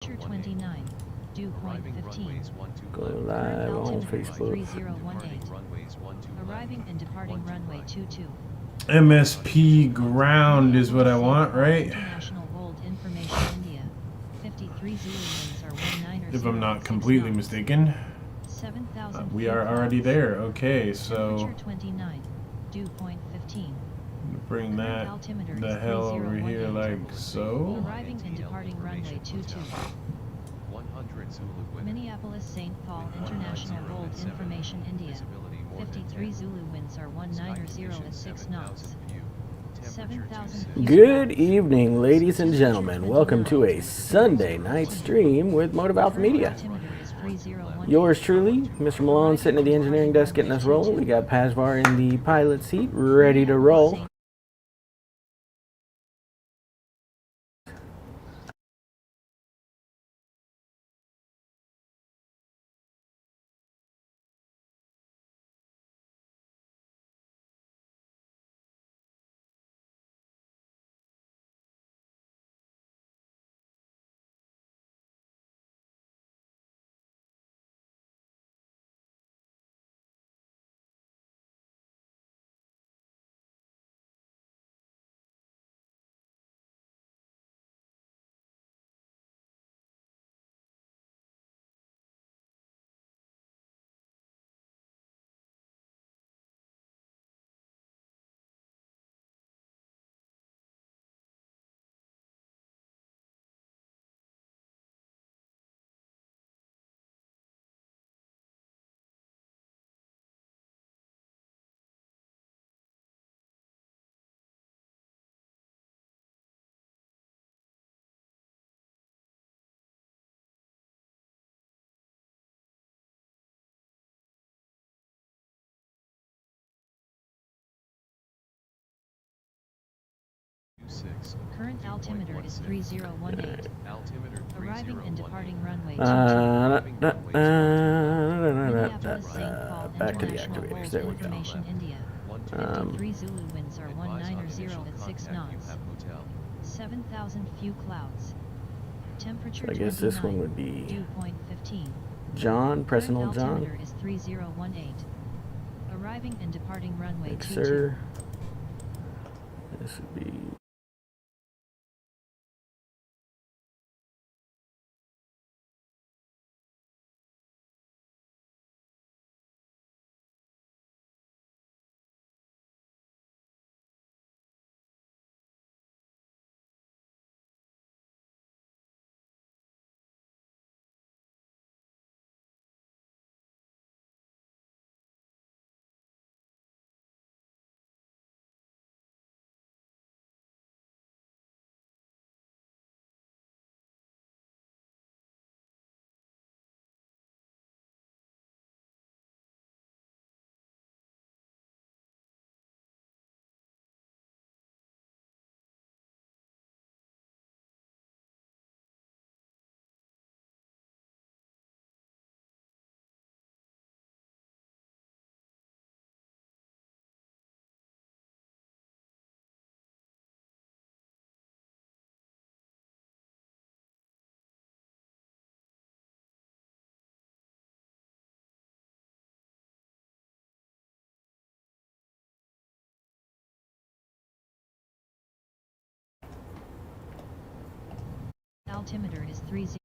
Temperature 29. Dew point 15. Go live on Facebook. 3018. Arriving and departing runway 22. MSP ground is what I want, right? International Hold Information India. 53 Zulu winds are 190. If I'm not completely mistaken. 7,000. We are already there. Okay, so Temperature 29. Dew point 15. bring that the hell over here like so. Arriving and departing runway 22. Minneapolis St. Paul International Hold Information India. 53 Zulu winds are 190 at 6 knots. 7,000. Good evening, ladies and gentlemen. Welcome to a Sunday night stream with Motive Alpha Media. Yours truly, Mr. Malone, sitting at the engineering desk getting us rolling. We got PajVar in the pilot seat, ready to roll. Current altimeter is 3018. Arriving and departing runway 22. Minneapolis St. Paul Back to the International activators. Hold There we go. Information India. 53 Zulu winds are 190 at 6 knots. 7,000 few clouds. Temperature So I guess this one would be dew point 15. John, pressing Current old John. altimeter is 3018. Arriving and departing runway Thanks, 22. sir. This would be Altimeter is 30.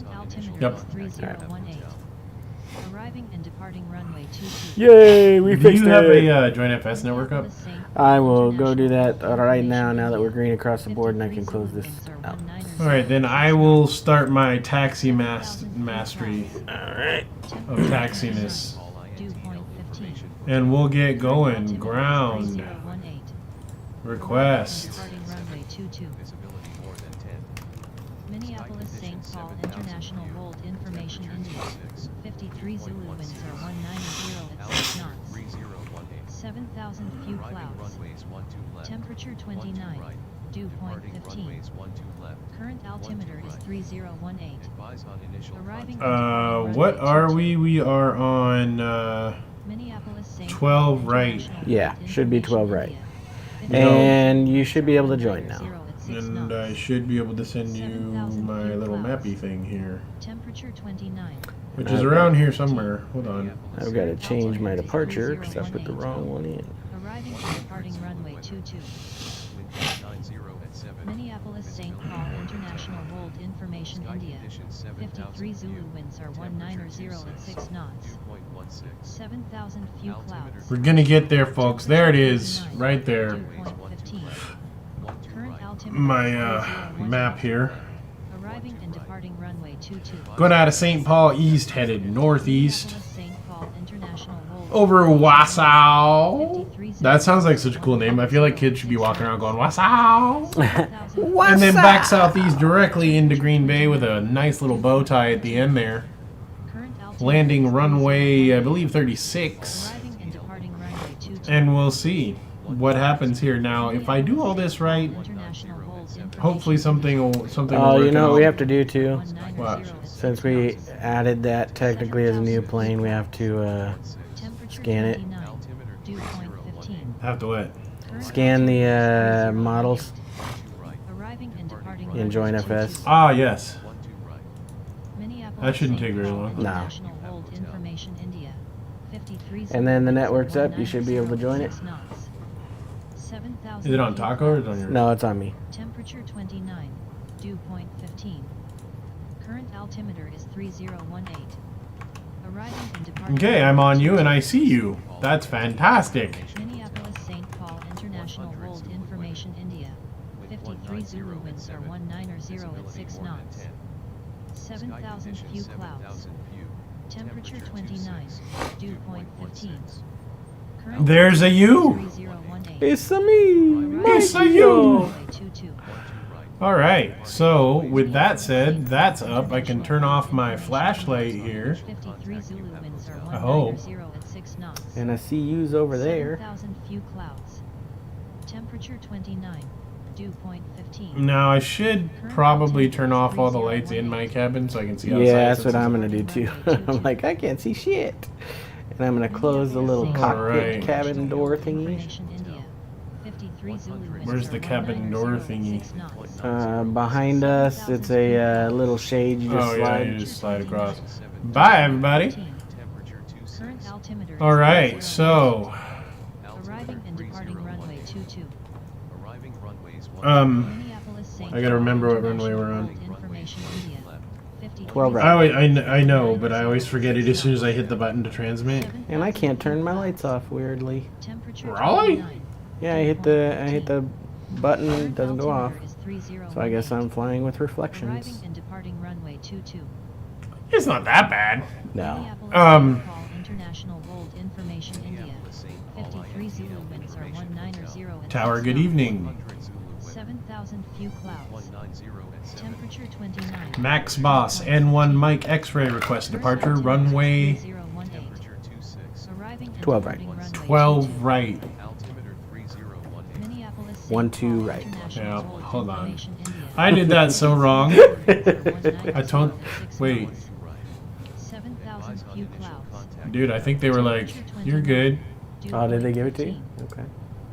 Current altimeter Yep. is 3018. Arriving and departing runway 22. Yay, we Do fixed you have it. a Joint FS network up? I will go do that right now that we're green across the board and I can close this out. Alright, then I will start my taxi mastery Alright. of taxiness. Dew point 15. And we'll get Current going. altimeter is Ground. 3018. Request. Departing runway 22. Minneapolis St. Paul International Hold Information India. 53 Zulu winds are 190 at 6 knots. 7,000 few clouds. Temperature 29. Dew point 15. Current altimeter is 3018. Arriving and What departing are runway we? We are on, Minneapolis St. 12 Paul right. International Yeah, Hold should be 12 Information right. India. And you should be able to join now. And I should be able to send you my little mappy thing here. Temperature 29. Which is around here somewhere. Hold on. I've got to change my departure because I put the wrong one in. Arriving and departing runway 22. Minneapolis St. Paul International Hold Information India. 53 Zulu winds are 190 at 6 knots. 7,000 few clouds. We're gonna get there, folks. There it is. Right there. Dew point 15. Current altimeter My is 3018. map here. Arriving and departing runway 22. Going out of St. Paul East, headed northeast. Minneapolis St. Paul International Hold Over Wausau. 53 Zulu That sounds like such a cool name. I feel like kids should be walking around going Wausau. 7,000 And then back southeast directly into Green Bay with a nice little bow tie at the end there. current altimeter Landing is runway, I 3018. believe 36. Arriving and departing runway 22. And we'll see what happens here. Now, if I do all this right, International Hold Information hopefully something will Oh, work you know out. what we have to do too? 190 What? at 6 Since we knots. added that technically as a new plane, we have to Temperature scan it. 29. Dew point 15. Have to what? Current scan the altimeter is models 3018. Arriving and departing in Join runway FS. 22. Ah, yes. Minneapolis That shouldn't St. take very Paul long. No. International Hold Information India. 53 And then the Zulu network's winds up, you should be able to join it. 190 at 6 knots. 7,000 Is it on feet Taco or is it on clouds. your? No, it's on me. Temperature 29. Dew point 15. Current altimeter is 3018. Arriving and departing. Okay, I'm on you and I see you. That's fantastic. Minneapolis St. Paul International Hold Information India. 53 Zulu winds are 190 at 6 knots. 7,000 few clouds. Temperature 29. Dew point 15. Current There's a you. 3018. It's a me. It's a Mikey. you. Runway 22. All right. So with that said, that's up. I can turn off my flashlight here. 53 Zulu winds are I hope. 190 at 6 knots. And I see yous over there. 7,000 few clouds. Temperature 29. Dew point 15. Now I should probably turn off all the lights in my cabin so I can see outside. Yeah, that's since what I'm it's- gonna do too. I'm like, I can't see shit. And I'm gonna close the little cockpit Alright. cabin door thingy. Information India. 53 Zulu winds Where's are the cabin 190 door at thingy? 6 knots. Behind us, it's a little shade you just Oh yeah, slide. you just slide across. Bye everybody. 15. Current altimeter is All right, 3018. so Arriving and departing runway 22. Minneapolis St. I gotta remember what runway International we're on. Hold Information India. 53 12 right. I know, but I always forget it as soon as I hit the button to transmit. And I can't turn my lights off weirdly. Temperature Really? 29. Yeah, I hit the button, it doesn't go off. Altimeter is 3018. So I guess I'm flying with Arriving reflections. and departing runway 22. It's not that bad. No. Minneapolis Um, St. Paul International Hold Information India. 53 Zulu winds are 190 at Tower, 6 good knots. evening. 7,000 few clouds. Temperature 29. Max Boss, N1 Mike X-ray request departure, runway 3018. Arriving and 12 right. departing runway 12 22. right. Minneapolis St. 1, 2 Paul right. International Yeah, Hold hold on. Information India. I did that so wrong. I told- wait. 7,000 few clouds. Dude, I think they were like, you're good. Dew Oh, did they point give it to you? 15. Okay.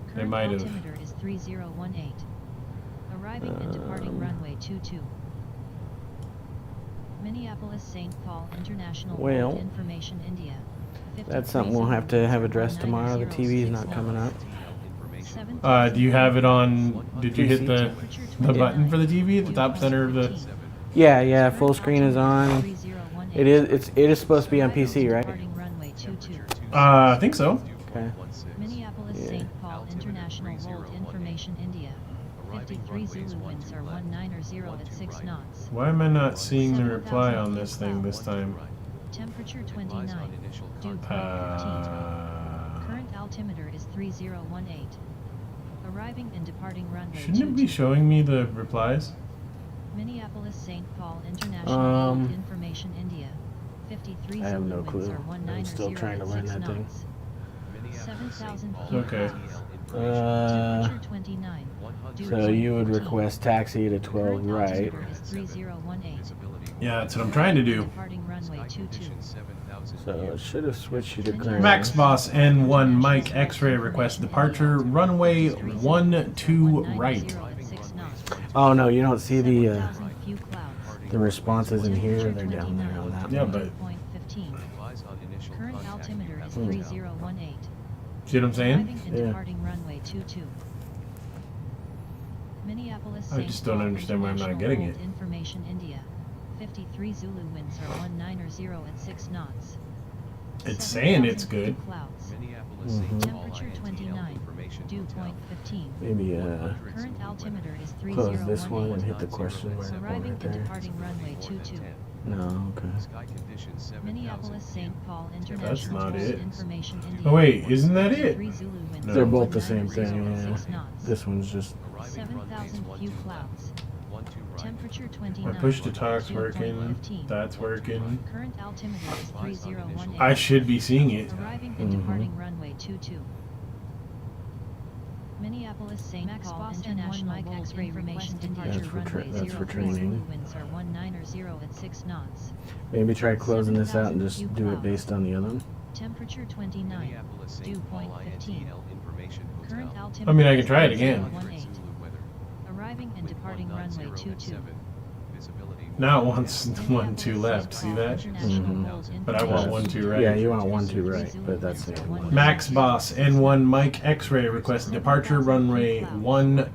They Current might have. altimeter is 3018. Arriving and departing runway 22. Minneapolis St. Paul International Well, Hold Information India. That's something we'll have to have addressed tomorrow. The TV is not coming up. Do you have it on? Did you hit the Temperature button 29. for the TV at the top center of the? Yeah, full screen is on. 3018. It is supposed to be on PC, right? Departing runway 22. I think so. Okay. Minneapolis Yeah. St. Paul International Hold Information India. 53 Zulu winds are 190 at 6 knots. Why am I not seeing the reply on this thing this time? Temperature 29. Dew point 15. Current altimeter is 3018. Arriving and departing runway Shouldn't it 22. be showing me the replies? Minneapolis St. Paul International Hold Information India. 53 I have no Zulu winds clue. are I'm 190 still trying to at learn 6 that thing. knots. 7,000 feet. Okay. Temperature 29. Dew So point you would 14. request taxi to 12 Current right. altimeter is 3018. Yeah, that's what I'm trying to do. Departing runway 22. So it should have switched you to current. Max Boss N1 Mike X-ray request departure runway 12 right. At 6 knots. Oh no, you don't see the 7,000 few clouds. the responses in here. They're down there on that Yeah, one. but Point 15. Current altimeter is 3018. see what I'm saying? Arriving and Yeah. departing runway 22. Minneapolis I St. just don't Paul understand why I'm not International getting Hold it. Information India. 53 Zulu winds are 190 at 6 knots. It's saying it's 7,000 good. few clouds. Mhm. Temperature 29. Dew point 15. Maybe Current altimeter is close this one and 3018. hit the question mark one Arriving right and there. departing runway 22. No, okay. Minneapolis St. Paul International not Hold it. Information India. Oh wait, isn't that it? 53 Zulu winds No. They're are both the same 190 thing. at Yeah. 6 knots. This one's just 7,000 few clouds. Temperature My 29. push to talk's Dew point working. 15. That's working. Current altimeter is 3018. I should be seeing it. Arriving and Mhm. departing runway 22. Minneapolis St. Paul International Hold X-ray Information Departure That's for runway that's for 03 Zulu training. winds are 190 at 6 knots. maybe try closing this out and 7,000 just few do it clouds. based on the other one. Temperature 29. Dew point 15. Current I altimeter mean, I can is try it again. 3018. Arriving and departing runway 22. Now it wants 1, 2 left. See that? Mhm. But I want 1, 2 right. Yeah, you want 1, 2 right, but that's the only one. Max Boss N1 Mike X-ray request departure runway 10 right.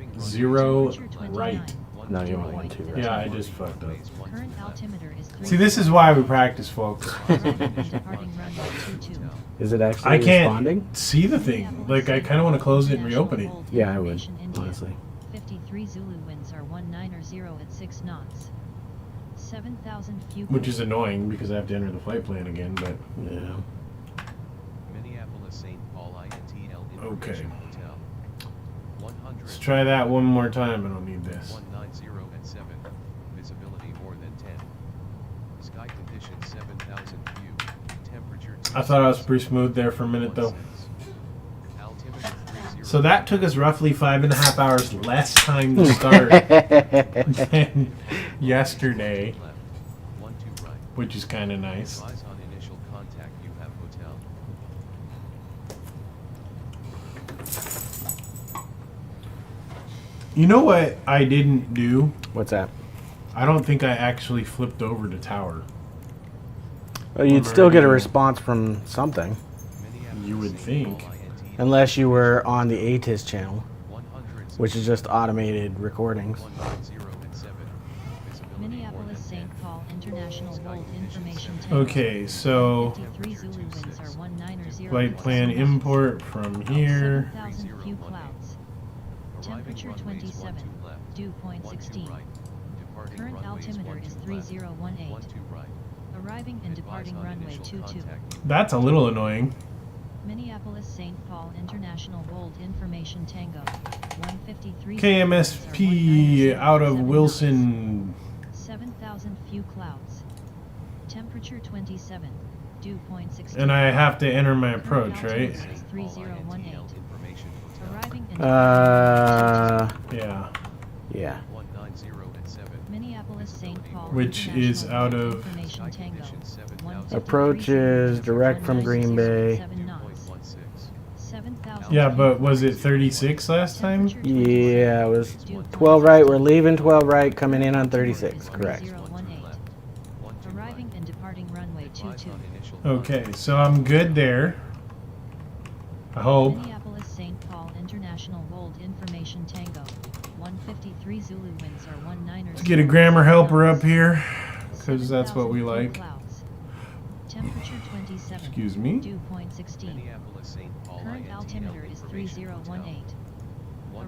No, you want 1, 2 right. Yeah, I just fucked up. Current altimeter is 3. See, this is why we practice, folks. Arriving and departing runway 22. Is it actually I can't responding? see the thing. Like, I kind of want to close it and reopen it. Yeah, I would, Information India. honestly. 53 Zulu winds are 190 at 6 knots. 7,000 few Which is annoying because I have to enter the flight plan again, but Yeah. okay. Let's try that one more time. I don't need this. 190 at 7. Visibility more than 10. Sky conditions 7,000 view. Temperature. I thought I was pretty smooth there for a minute, though. Altimeter 30. So that took us roughly 5.5 hours less time to start than yesterday, Left. 12 right. which is kind of nice. Advise on initial contact. You have hotel. You know what I didn't do? What's that? I don't think I actually flipped over to tower. Well, you'd still get a response from something, You would think. unless you were on the ATIS channel, 100. which is just automated recordings. 190 at 7. Visibility more Minneapolis than 10. St. Paul International Hold Information Tank. Okay, so 53 Zulu winds are 190 flight at plan 6 knots. import from here. 7,000 few clouds. Temperature Arriving runways 27. 12 left. Dew point 12 16. right. Departing Current runways altimeter 12 is left. 3018. 12 right. Arriving and departing Advise on runway initial 22. contact. That's a little annoying. Minneapolis St. Paul International Hold Information Tango. 153. KMSP out of Wilson. 7,000 few clouds. Temperature 27. Dew point 16. And I have to enter my Current approach, right? altimeter is 3018. Information hotel. Arriving and Yeah. Yeah. 190 at 7. Minneapolis St. Paul Which International is out Hold of- Information Tango. 153 Approach is direct from Green Bay. 7 knots. 0.16. 7,000 Yeah, feet. but was it 36 last time? Temperature 27. Yeah, it was Dew point 12 right. We're 16. leaving 12 right, coming in on 36. Correct. 3018. Arriving and departing runway 22. Okay, so I'm good there. I hope. Minneapolis St. Paul International Hold Information Tango. 153 Zulu winds are 19. Let's get a grammar helper up here, because that's what we like. Clouds. Temperature 27. Excuse me. Dew point 16. Minneapolis, St. Paul, Current altimeter is 3018.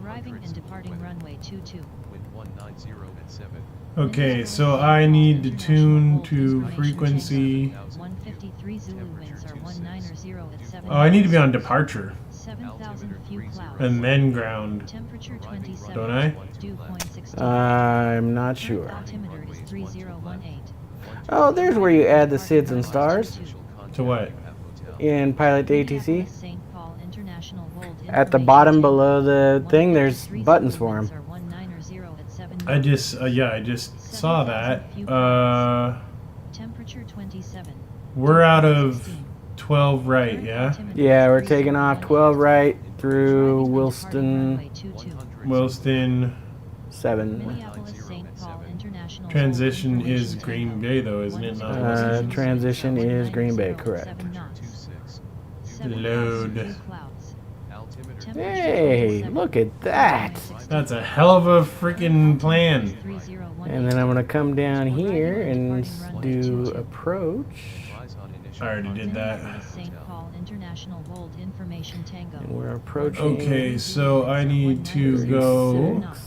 Arriving and departing runway 22. Wind 190 at 7. Okay, so I need to tune to frequency. 153 Zulu winds are 190 at 7. Oh, I need to be on departure 7,000 few clouds. and then ground. Temperature 27. Don't I? Dew point 16. I'm not sure. Altimeter is 3018. Oh, there's where you add the SIDS and stars To what? in Pilot to ATC. Minneapolis, St. Paul International Hold At the Information bottom Tango. below the thing, there's 153 buttons Zulu for winds them. are 190 at 7 I just, yeah, I just saw that. Temperature 27. We're out of 12 right, yeah? Yeah, we're taking off 12 right through Wilston Wilston. 7. Minneapolis, St. Paul International Transition Hold is Information Green Tango. Bay, though, isn't it? Not Transition is Green Bay, correct. 7,000 Load. few clouds. Temperature Hey, 27. look at that. That's a hell of a freaking plan. 3018. And then I'm going to come down here and do approach. I already did that. Minneapolis, St. Paul International Hold Information Tango. And we're approaching. Okay, so I need to go. 36.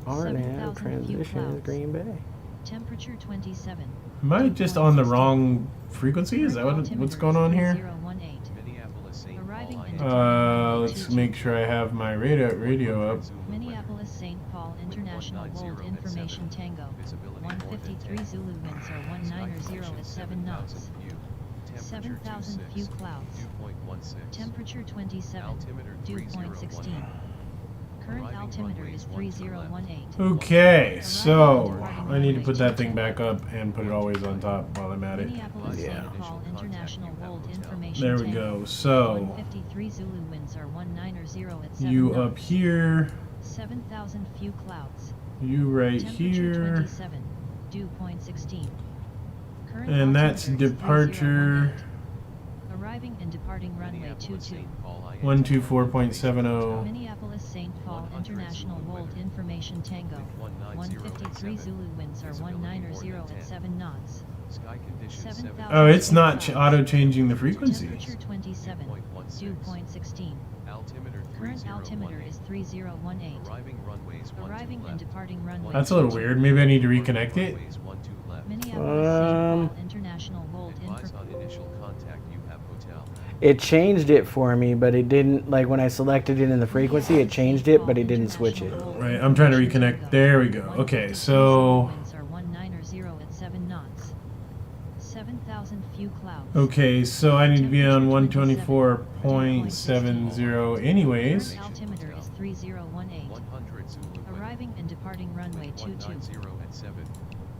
RNAV transition is Green Bay. Temperature 27. Am I just on the wrong frequency? Is that what's going on here? 3018. Minneapolis, St. Arriving Paul, in Let's make sure I have my radio up. Minneapolis, St. Paul International Hold Information Tango. 153 Zulu winds are 190 at 7 knots. 7,000 few clouds. Temperature 27. Dew point 16. Current altimeter is 3018. Okay, so I need to put that thing back up and put it always on top while I'm at it. Minneapolis, Yeah. St. Paul International Hold Information There we Tango. go. So 153 Zulu winds are 190 at 7 you knots. up here, 7,000 few clouds. you right Temperature here, 27. Dew point 16. Current and that's altimeter is departure 3018. Arriving and departing runway 22. 124.70. Minneapolis, St. Paul International Hold Information Tango. 153 Zulu winds are 190 at 7 knots. Sky conditions 7,000 Oh, it's not few auto clouds. changing the frequencies. Temperature 27. Dew point 16. Altimeter Current altimeter is 3018. Arriving runways 1 Arriving and left. departing runway That's a little 22. weird. Maybe I need to reconnect it. Runways 1 left. Minneapolis, St. Paul International Hold Advise on Information. initial contact you have hotel. It changed it for me, but it didn't, like when I selected it in the frequency, it changed it, but it didn't switch it. Right, I'm trying to reconnect. There we go. Okay, so 7,000 few clouds. okay, so I need to be on 124.70 anyways. Current altimeter is 3018. 100 Zulu wind. Arriving and departing runway 22. 190 at 7.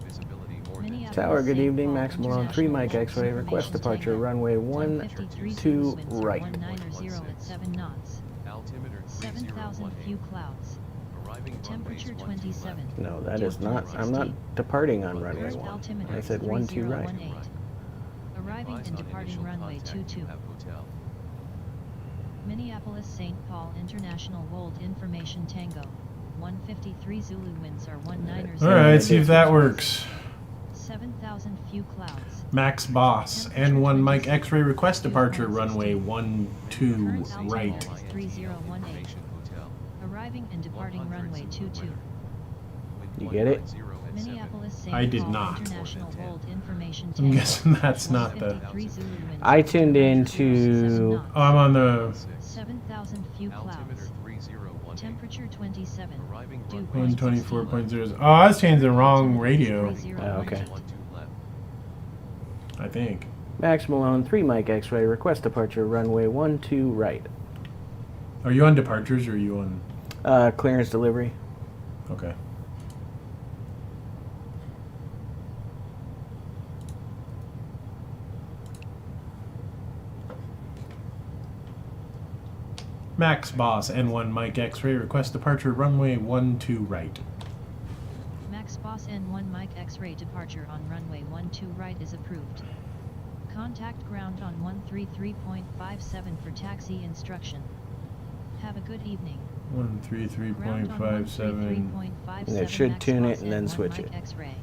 Visibility more than 10. Minneapolis, Tower, good St. evening. Paul Max Malone, 3 Mike International X-ray. Request Information departure, Tango. runway 153 12 Zulu winds are right. 190 at 7 knots. Altimeter 7,000 few 3018. clouds. Arriving Temperature runways 1 27. left. No, that is not. I'm not departing on runway Current 1. altimeter I is said 1, 2 right. 3018. Arriving Advise and on departing initial runway contact 22. you have hotel. Minneapolis, St. Paul International Hold Information Tango. 153 Zulu winds are 190. Alright, see if that works. 7,000 few clouds. Max Boss, N1 Mike X-ray request departure, runway 12 Current altimeter right. is 3018. Information hotel. Arriving and departing 100 runway Zulu 22. wind. You get it? 190 at 7. Minneapolis, St. I did Paul not. International Hold Information I'm Tango. guessing that's not the. 153 Zulu winds I are tuned 190 into- at 7 knots. Oh, I'm on the 7,000 few Altimeter clouds. 3018. Temperature 27. Arriving Dew runway point 124.0. Oh, I was changing the wrong radio, 3018. Oh, okay. 1 left. I think. Max Malone, 3 Mike X-ray. Request departure, runway 12 right. Are you on departures or are you on? Clearance delivery. Okay. Max Boss, N1 Mike X-ray, request departure, runway 12 right. Max Boss N1 Mike X-ray departure on runway 12 right is approved. Contact ground on 133.57 for taxi instruction. Have a good evening. 133.57. And it should tune it and then switch it. X-ray.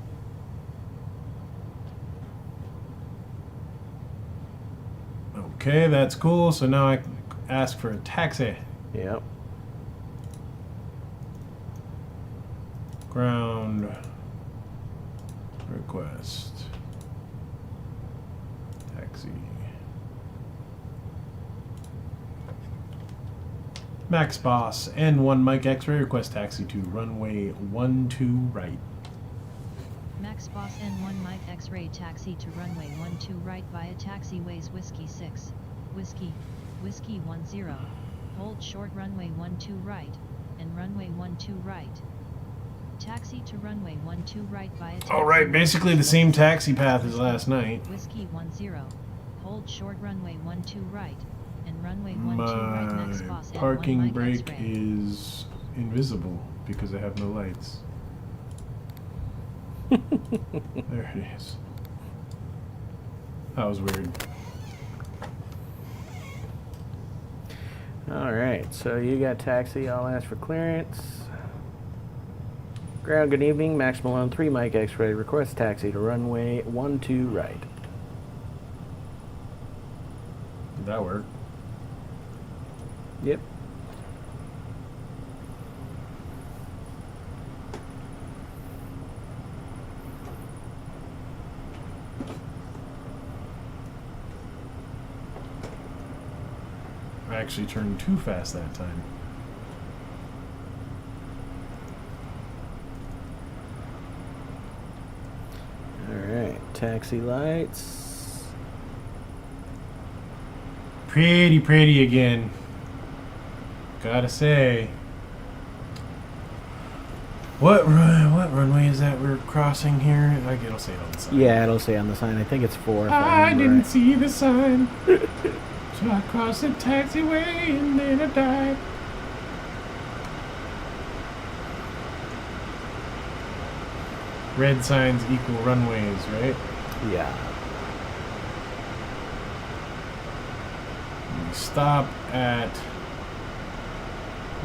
Okay, that's cool. So now I can ask for a taxi. Yep. Ground request. Taxi. Max Boss N1 Mike X-ray request taxi to runway 12 right. Max Boss N1 Mike X-ray taxi to runway 12 right via taxiways Whiskey 6, Whiskey 10. Hold short runway 12 right, and runway 12 right. Taxi to runway 12 right via taxi. Alright, basically the same taxi path as last night. Whiskey 10. Hold short runway 12 right, and runway 12 right Max Boss My N1 parking Mike brake X-ray. is invisible because I have no lights. There it is. That was weird. Alright, so you got taxi. I'll ask for clearance. Ground, good evening. Max Malone 3 Mike X-ray. Request taxi to runway 12 right. Did that work? Yep. I actually turned too fast that time. Alright, taxi lights. Pretty again. Gotta say. What runway is that we're crossing here? Like it'll say it on the sign. Yeah, it'll say on the sign. I think it's 4. if I remember didn't right. see the sign. So I crossed the taxiway and then I died. Red signs equal runways, right? Yeah. We stop at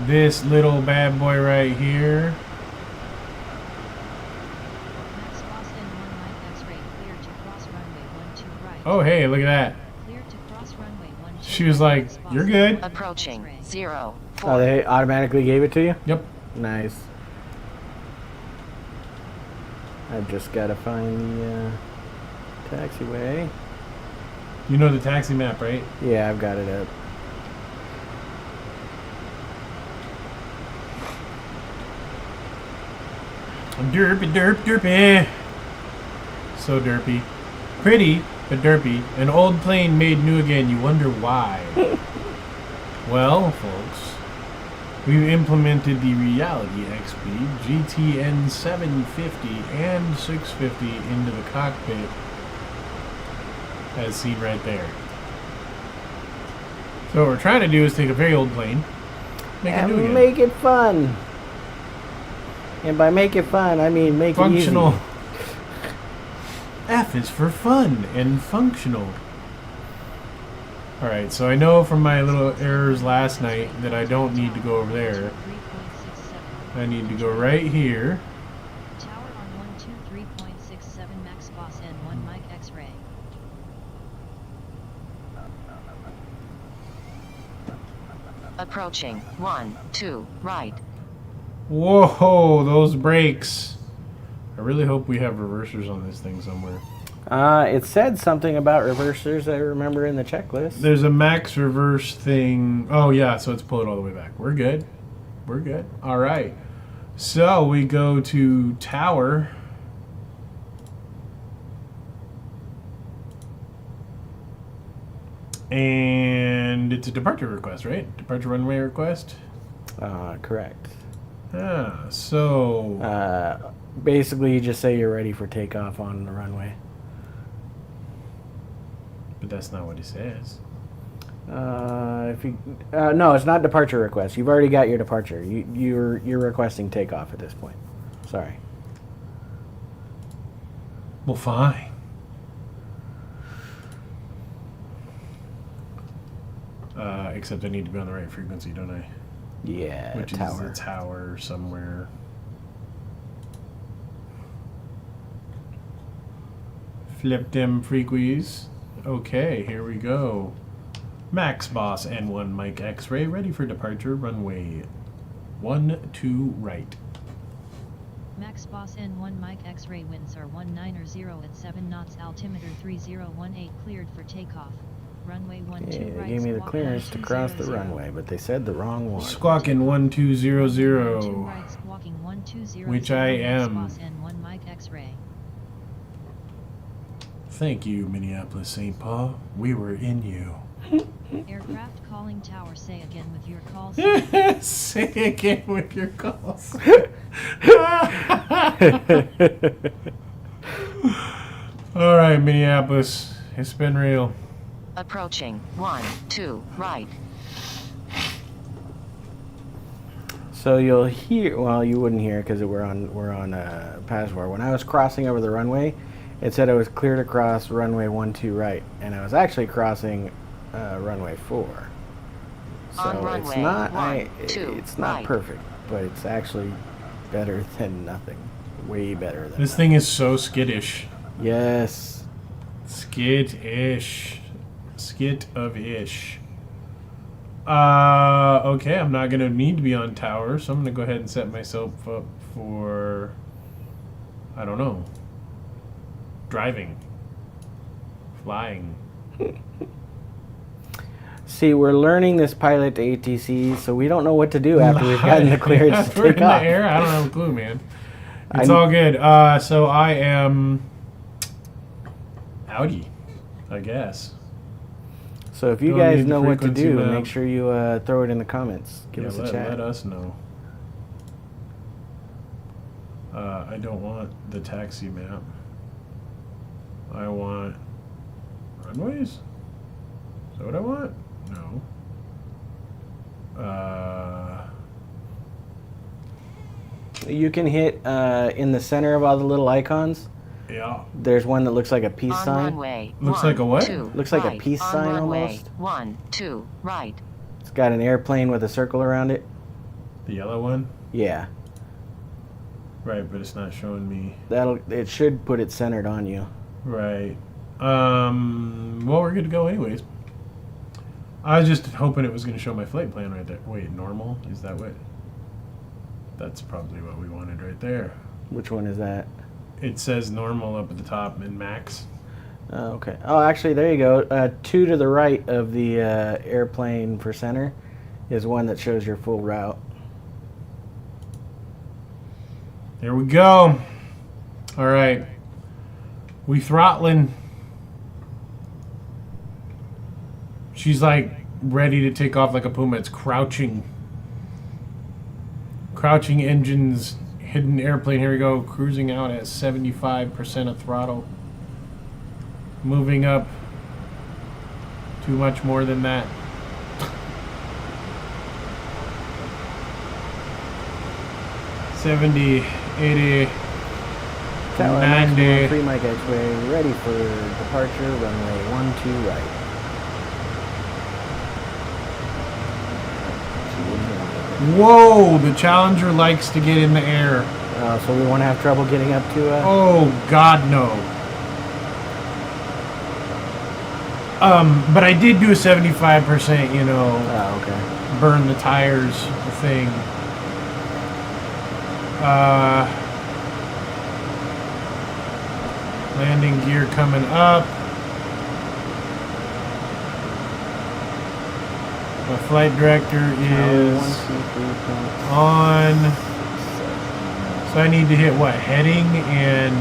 this little bad boy right here. Max Boss N1 Mike X-ray clear to cross runway 12 right. Oh, hey, look at that. Clear to cross runway 12 She was like, Max Boss "You're good." N1 Approaching X-ray. 0, 4. Oh, they automatically gave it to you? Yep. Nice. I've just got to find the taxiway. You know the taxi map, right? Yeah, I've got it up. Derpy. So derpy. Pretty, but derpy. An old plane made new again. You wonder why. Well, folks, we've implemented the Reality XP, GTN 750 and 650 into the cockpit, as seen right there. So what we're trying to do is take a very old plane, make it new And again. make it fun. And by make it fun, I mean make Functional. it easy. F is for fun and functional. Alright, so I know from my little errors last night that I don't need to go over there. 3.67. I need to go right here. Tower on 123.67 Max Boss N1 Mike X-ray. Approaching 1, 2, right. Whoa, those brakes. I really hope we have reversers on this thing somewhere. It said something about reversers, I remember, in the checklist. There's a max reverse thing. Oh, yeah, so let's pull it all the way back. We're good. We're good. All right. So we go to tower. And it's a departure request, right? Departure runway request? Correct. Ah, so... Basically, you just say you're ready for takeoff on the runway. But that's not what he says. If you no, it's not departure request. You've already got your departure. You're requesting takeoff at this point. Sorry. Well, fine. Except I need to be on the right frequency, don't I? Yeah, Which tower. is a tower somewhere. Flip them freakies. Okay, here we go. Max Boss N1 Mike X-Ray, ready for departure, runway 12 right. Max Boss N1 Mike X-Ray winds are 190 at 7 knots, altimeter 3018 cleared for takeoff. Runway 12 Yeah, right. they gave me the squawk clearance to cross the 1200. runway, but they said the wrong one. Squawking 1200, 12 right, squawking 120. which I am. Max Boss N1 Mike X-Ray. Thank you, Minneapolis, St. Paul. We were in you. Aircraft calling tower, say again with your calls. Say again with your calls. All right, Minneapolis. It's been real. Approaching 12 right. So you'll hear, well, you wouldn't hear because we're on PajVar. When I was crossing over the runway, it said I was clear to cross runway 12 right, and I was actually crossing runway 4. So On it's runway not, 12 it's not right. perfect, but it's actually better than nothing. Way better than This nothing. thing is so skittish. Yes. Skit-ish. Skit of ish. Okay, I'm not gonna need to be on tower, so I'm gonna go ahead and set myself up for, I don't know, driving, flying. See, we're learning this pilot to ATC, so we don't know what to do after we've gotten the clearance to After in take the off. air, I don't have a clue, man. It's I- all good. So I am Audi, I guess. So if you Don't guys need the know what to frequency do, map. make sure you throw it in the comments. Give us a chat. Let us know. I don't want the taxi map. I want runways? Is that what I want? No. You can hit in the center of all the little icons. Yeah. There's one that looks like a peace On sign. runway Looks like a what? 12 Looks like a right. peace On sign runway almost. 12 right. It's got an airplane with a circle around it. The yellow one? Yeah, Right, but it's not showing me. it should put it centered on you. Right. Well, we're good to go anyways. I was just hoping it was going to show my flight plan right there. Wait, normal? Is that what? That's probably what we wanted right there. Which one is that? It says normal up at the top and max. Oh, okay. Oh, actually, there you go. 2 to the right of the airplane for center is one that shows your full route. There we go. All right. We throttling. She's like ready to take off like a puma. It's crouching. Crouching engines, hidden airplane. Here we go. Cruising out at 75% of throttle. Moving up to much more than that. $70, $80, Tower 90. 3 Mike X-Ray, ready for departure, runway 12 right. Whoa, the Challenger likes to get in the air. So we won't have trouble getting up to Oh, God, no. But I did do a 75%, you know, Oh, okay. burn the tires thing. Landing gear coming up. My flight director is on. So I need to hit what? Heading and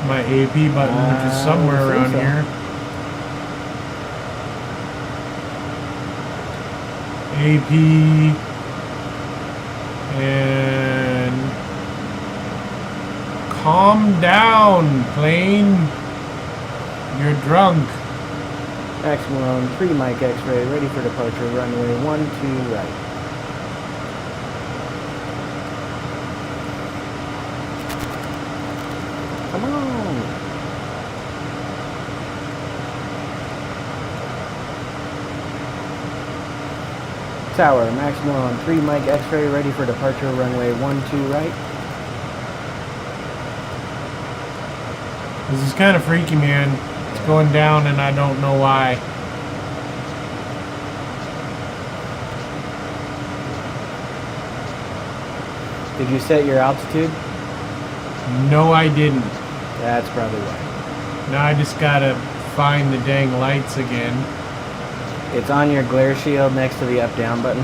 my AP button, which is somewhere I around think so. here. AP and calm down, plane. You're drunk. MrMalone, 3 Mike X-Ray, ready for departure, runway 12 right. Come on. Tower, MrMalone, 3 Mike X-ray, ready for departure, runway 12 right. This is kind of freaky, man. It's going down and I don't know why. Did you set your altitude? No, I didn't. That's probably why. Now I just gotta find the dang lights again. It's on your glare shield next to the up-down button.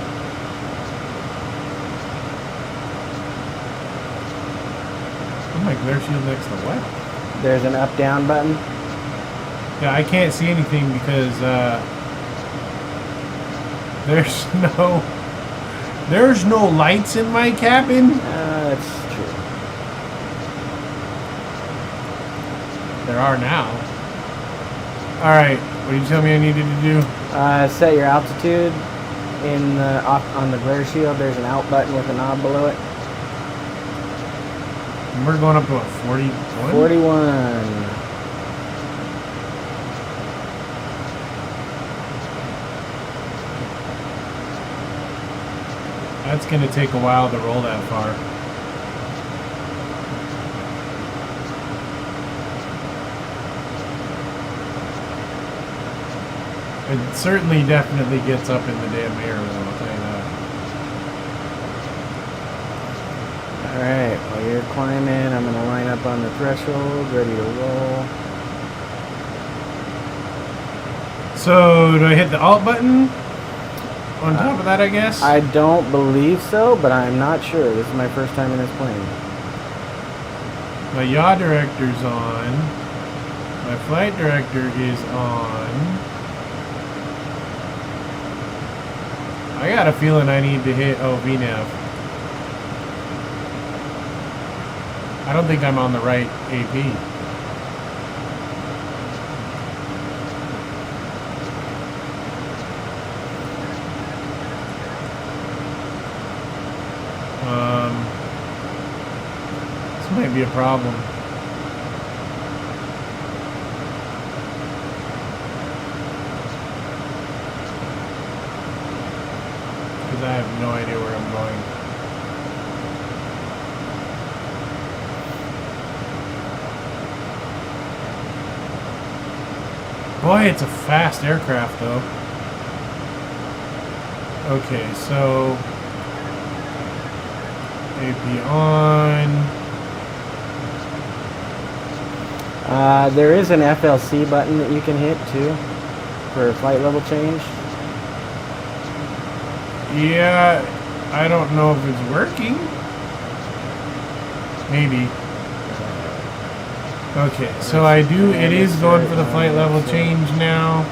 Oh, my glare shield next to what? There's an up-down button. Yeah, I can't see anything because there's no lights in my cabin. That's true. There are now. All right, what did you tell me I needed to do? Set your altitude in on the glare shield. There's an out button with a knob below it. And we're going up to what, 41? 41. That's gonna take a while to roll that far. It certainly definitely gets up in the damn air, though, I'll tell you that. Alright, while you're climbing, I'm going to line up on the threshold, ready to roll. So, do I hit the Alt button? On top of that, I guess? I don't believe so, but I'm not sure. This is my first time in this plane. My yaw director's on. My flight director is on. I got a feeling I need to hit VNAV. I don't think I'm on the right AP. This might be a problem. Because I have no idea where I'm going. Boy, it's a fast aircraft, though. Okay, so AP on. There is an FLC button that you can hit too for flight level change. Yeah, I don't know if it's working. Maybe. Okay, so I do. It is going for the flight level change now.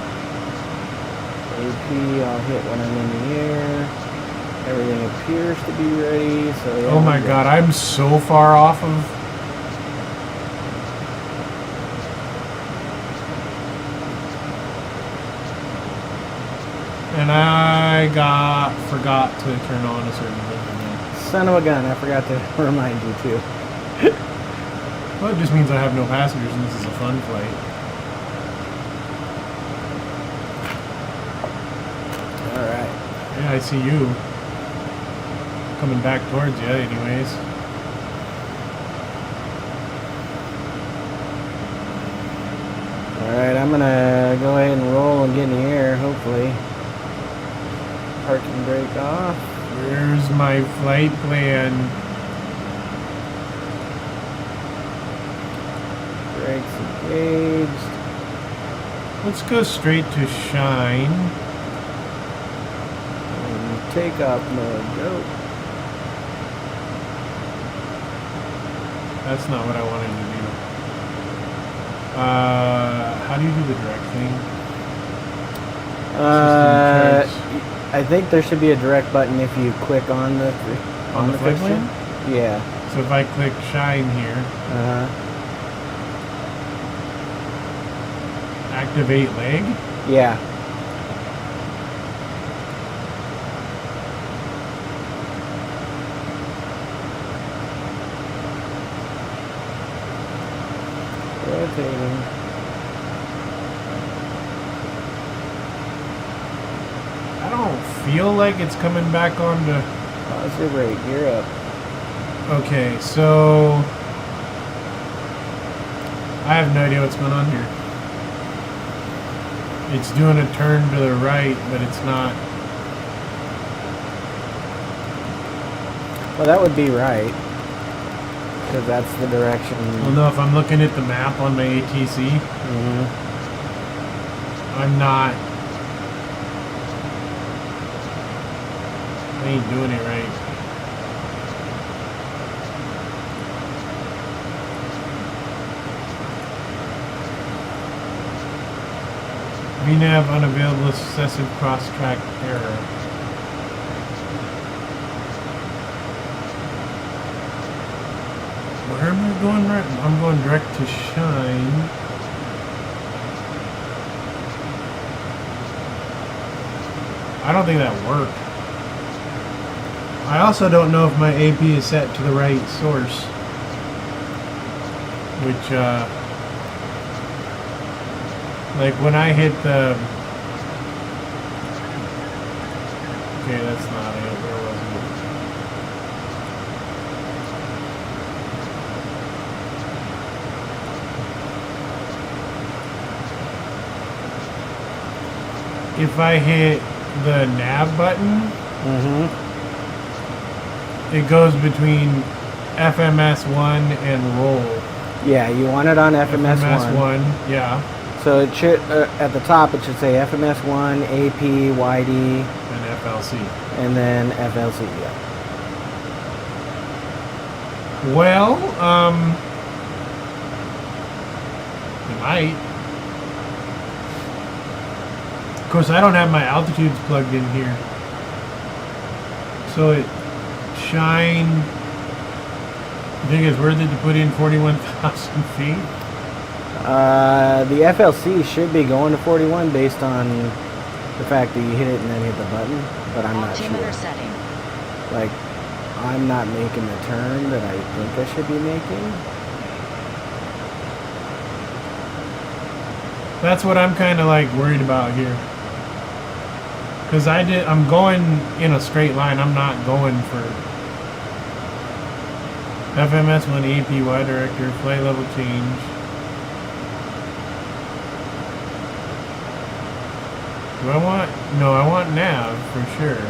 AP, I'll hit when I'm in the air. Everything appears to be ready. So yeah, Oh my god, I'm so far off of. And I forgot to turn on a certain thing. Son of a gun, I forgot to remind you too. Well, it just means I have no passengers and this is a fun flight. Alright. Yeah, I see you. Coming back towards you anyways. Alright, I'm gonna go ahead and roll and get in the air, hopefully. Parking brake off. Where's my flight plan? Brakes engaged. Let's go straight to Shine. And takeoff mode, go. That's not what I wanted to do. How do you do the direct thing? I think there should be a direct button if you click on the flight fixture. plan? Yeah. So if I click Shine here, activate leg. Yeah. Rotating. I don't feel like it's coming back on the... Positive rate, you're up. Okay, so... I have no idea what's going on here. It's doing a turn to the right, but it's not. Well, that would be right. Because that's the direction. Well, no, if I'm looking at the map on my ATC, I'm not. I ain't doing it right. VNAV unavailable, excessive cross-track error. Where am I going right? I'm going direct to Shine. I don't think that worked. I also don't know if my AP is set to the right source. Which, like when I hit the... Okay, that's not it. Where was it? If I hit the nav button, it goes between FMS1 and roll. Yeah, you want it on FMS1. FMS1, yeah. So it should, at the top, it should say FMS1, AP, YD, And FLC. and then FLC, yeah. Well, it might. Of course, I don't have my altitudes plugged in here. So it Shine. You think it's worth it to put in 41,000 feet? The FLC should be going to 41 based on the fact that you hit it and then hit the button, but I'm not Altimeter sure. setting. Like, I'm not making the turn that I think I should be making. That's what I'm kind of like worried about here. Because I'm going in a straight line. I'm not going for FMS1 APY director, flight level change. Do I want... No, I want nav for sure.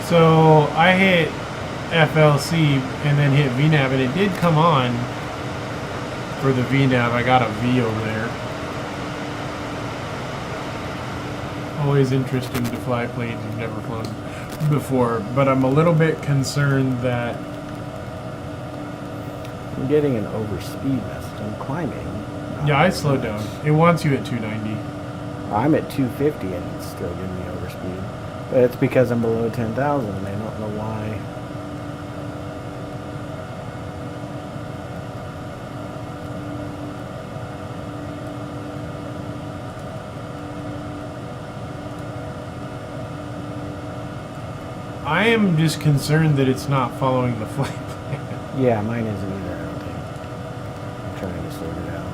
So I hit FLC and then hit VNAV, and it did come on for the VNAV. I got a V over there. Always interesting to fly planes you've never flown before, but I'm a little bit concerned that I'm getting an overspeed message. I'm climbing. yeah, I slowed down. It wants you at 290. I'm at 250 and it's still giving me overspeed. But it's because I'm below 10,000 and I don't know why. I am just concerned that it's not following the flight plan. Yeah, mine isn't either, I don't think. I'm trying to sort it out.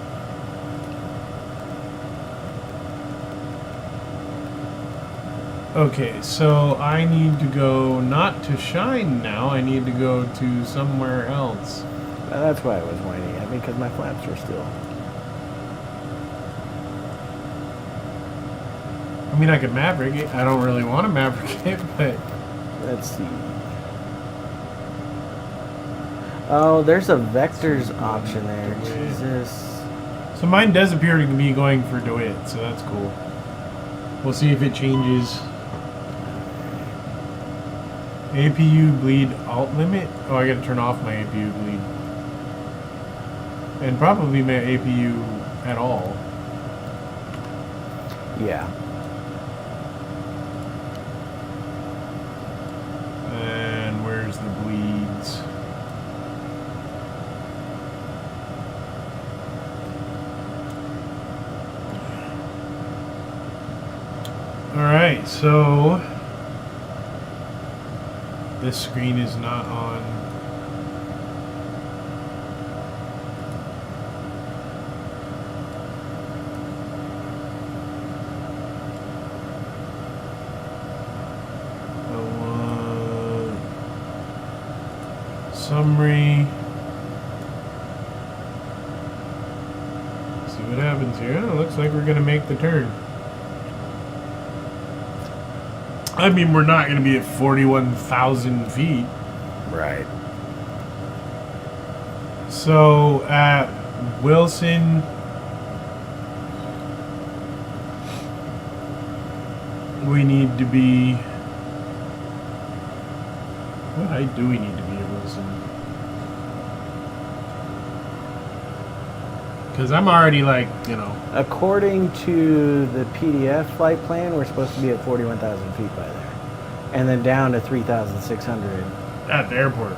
Okay, so I need to go not to Shine now. I need to go to somewhere else. That's why I was whining at me, because my flaps are still. I mean, I could Maverick it. I don't really want to Maverick it, but... Let's see. Oh, there's a vectors option there. Jesus. So mine does appear to be going for DeWitt, so that's cool. We'll see if it changes. APU bleed alt limit? Oh, I gotta turn off my APU bleed. And probably my APU at all. Yeah. And where's the bleeds? Alright, so this screen is not on. summary. See what happens here. It looks like we're gonna make the turn. I mean, we're not gonna be at 41,000 feet. Right. So at Wilson, we need to be. What height do we need to be at Wilson? Because I'm already like, you know. According to the PDF flight plan, we're supposed to be at 41,000 feet by there. And then down to 3,600 At the airport.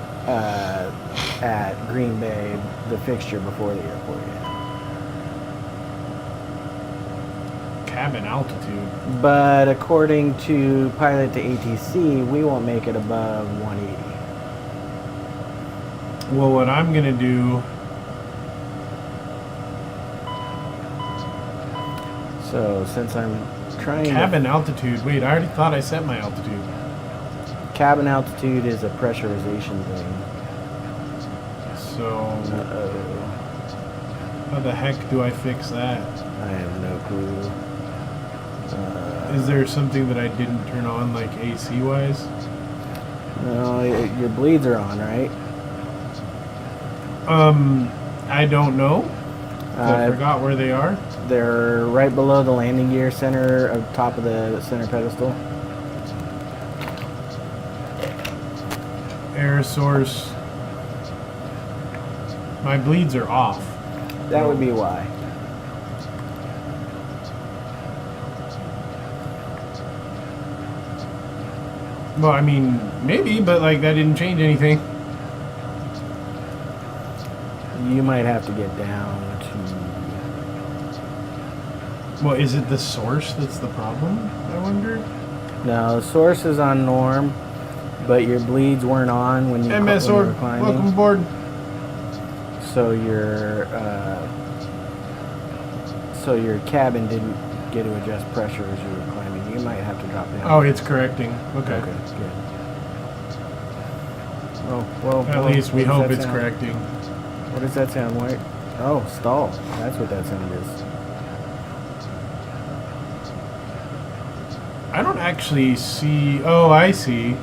at Green Bay, the fixture before the airport, yeah. Cabin altitude. But according to pilot to ATC, we won't make it above 180. Well, what I'm going to do. So since I'm trying Cabin altitude. Wait, I already thought I set my altitude. cabin altitude is a pressurization thing. So, Uh-oh. how the heck do I fix that? I have no clue. Is there something that I didn't turn on, like AC wise? No, your bleeds are on, right? I don't know. I forgot where they are. They're right below the landing gear center, up top of the center pedestal. Air source. My bleeds are off. That would be why. Well, I mean, maybe, but like that didn't change anything. You might have to get down to... Well, is it the source that's the problem, I wonder? No, the source is on norm, but your bleeds weren't on when you, when you were climbing. Welcome aboard. So your cabin didn't get to adjust pressure as you were climbing. You might have to drop down. Oh, it's correcting. Okay. Okay, good. Oh, well. At least we hope it's correcting. What does that sound like? Oh, stall. That's what that sound is. I don't actually see. Oh, I see.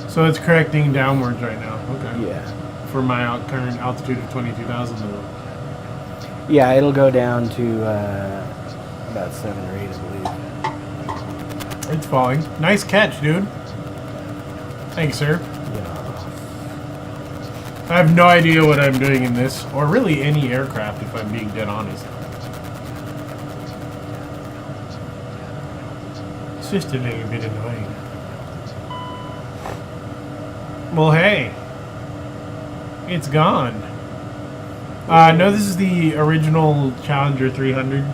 So it's correcting downwards right now. Okay. Yeah. For my current altitude of 22,000 though. Yeah, it'll go down to about 7 or 8, I believe. It's falling. Nice catch, dude. Thanks, sir. Yeah. I have no idea what I'm doing in this, or really any aircraft, if I'm being dead honest. It's just a little bit annoying. Well, hey. It's gone. No, this is the original Challenger 300.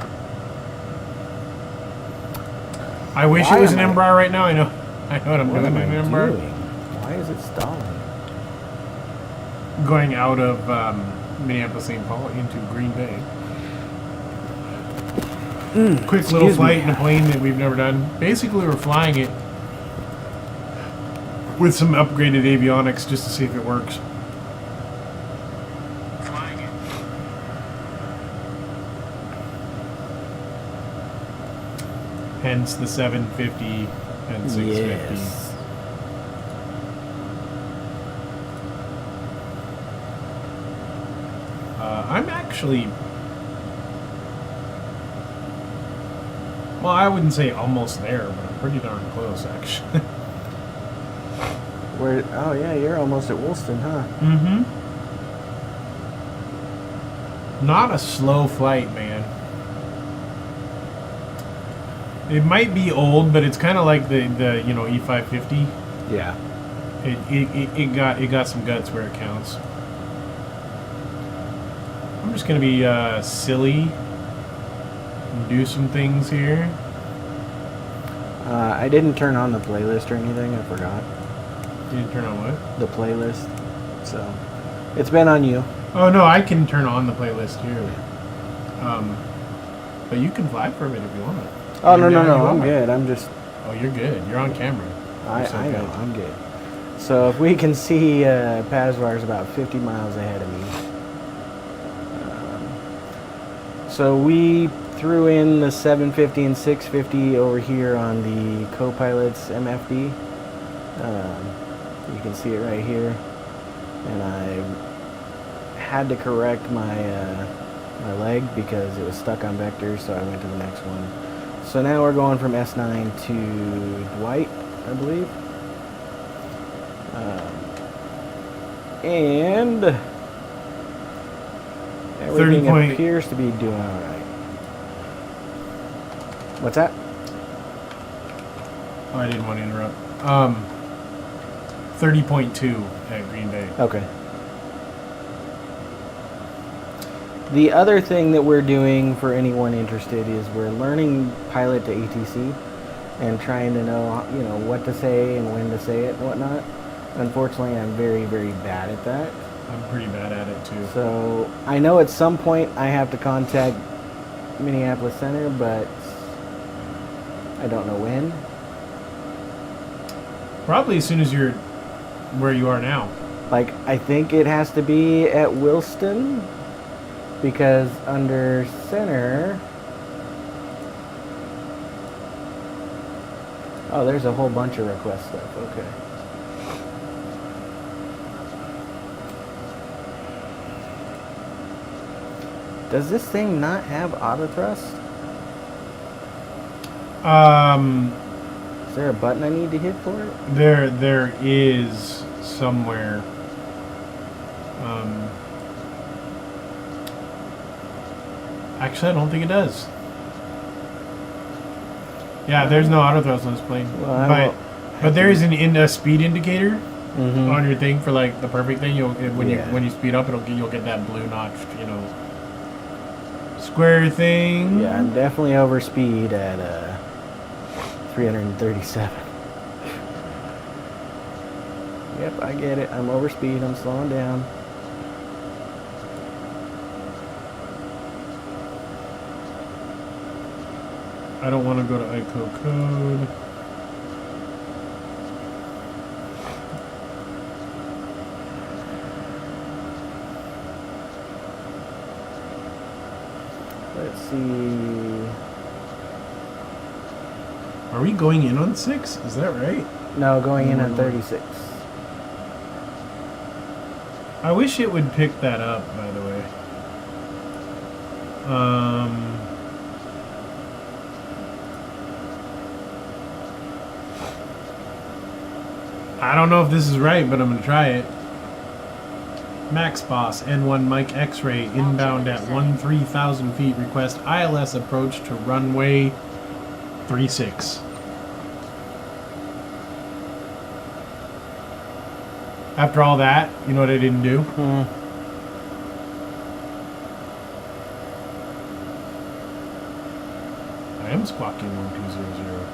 I wish it was an Embraer right now. I know what I'm doing in an Embraer. Why is it stalling? Going out of Minneapolis, St. Paul into Green Bay. Quick little flight in a plane that we've never done. Basically, we're flying it with some upgraded avionics just to see if it works. Flying it. Hence the 750 and 650. Yes. I'm actually... Well, I wouldn't say almost there, but I'm pretty darn close, actually. Where? Oh yeah, you're almost at Woolston, huh? Mm-hmm. Not a slow flight, man. It might be old, but it's kind of like the you know, E550. Yeah. It got some guts where it counts. I'm just gonna be silly and do some things here. I didn't turn on the playlist or anything. I forgot. You didn't turn on what? The playlist. So it's been on you. Oh no, I can turn on the playlist here. But you can fly for a bit if you want to. Oh no, I'm good. I'm just. Oh, you're good. You're on camera. I know. I'm good. So if we can see, PajVar is about 50 miles ahead of me. So we threw in the 750 and 650 over here on the co-pilot's MFD. You can see it right here. And I had to correct my my leg because it was stuck on vectors, so I went to the next one. So now we're going from S9 to Dwight, I believe. And everything appears to be doing all right. What's that? Oh, I didn't want to interrupt. 30.2 at Green Bay. Okay. The other thing that we're doing for anyone interested is we're learning pilot to ATC and trying to know, you know, what to say and when to say it and whatnot. Unfortunately, I'm very, very bad at that. I'm pretty bad at it too. So I know at some point I have to contact Minneapolis Center, but I don't know when. Probably as soon as you're where you are now. Like, I think it has to be at Wilston, because under center... Oh, there's a whole bunch of request stuff. Okay. Does this thing not have auto thrust? Is there a button I need to hit for it? There is somewhere. Actually, I don't think it does. Yeah, there's no auto thrust on this plane. Well, but there is a speed indicator Mm-hmm. on your thing for like the perfect thing. When Yeah. you speed up, you'll get that blue notched, you know, square thing. Yeah, I'm definitely over speed at 337. Yep, I get it. I'm over speed. I'm slowing down. I don't want to go to ICO code. Let's see. Are we going in on 6? Is that right? No, going in No, at no. 36. I wish it would pick that up, by the way. I don't know if this is right, but I'm going to try it. Max Boss, N1 Mike X-Ray, inbound at 13,000 feet. Request ILS approach to runway 36. After all that, you know what I didn't do? I am squawking 1200.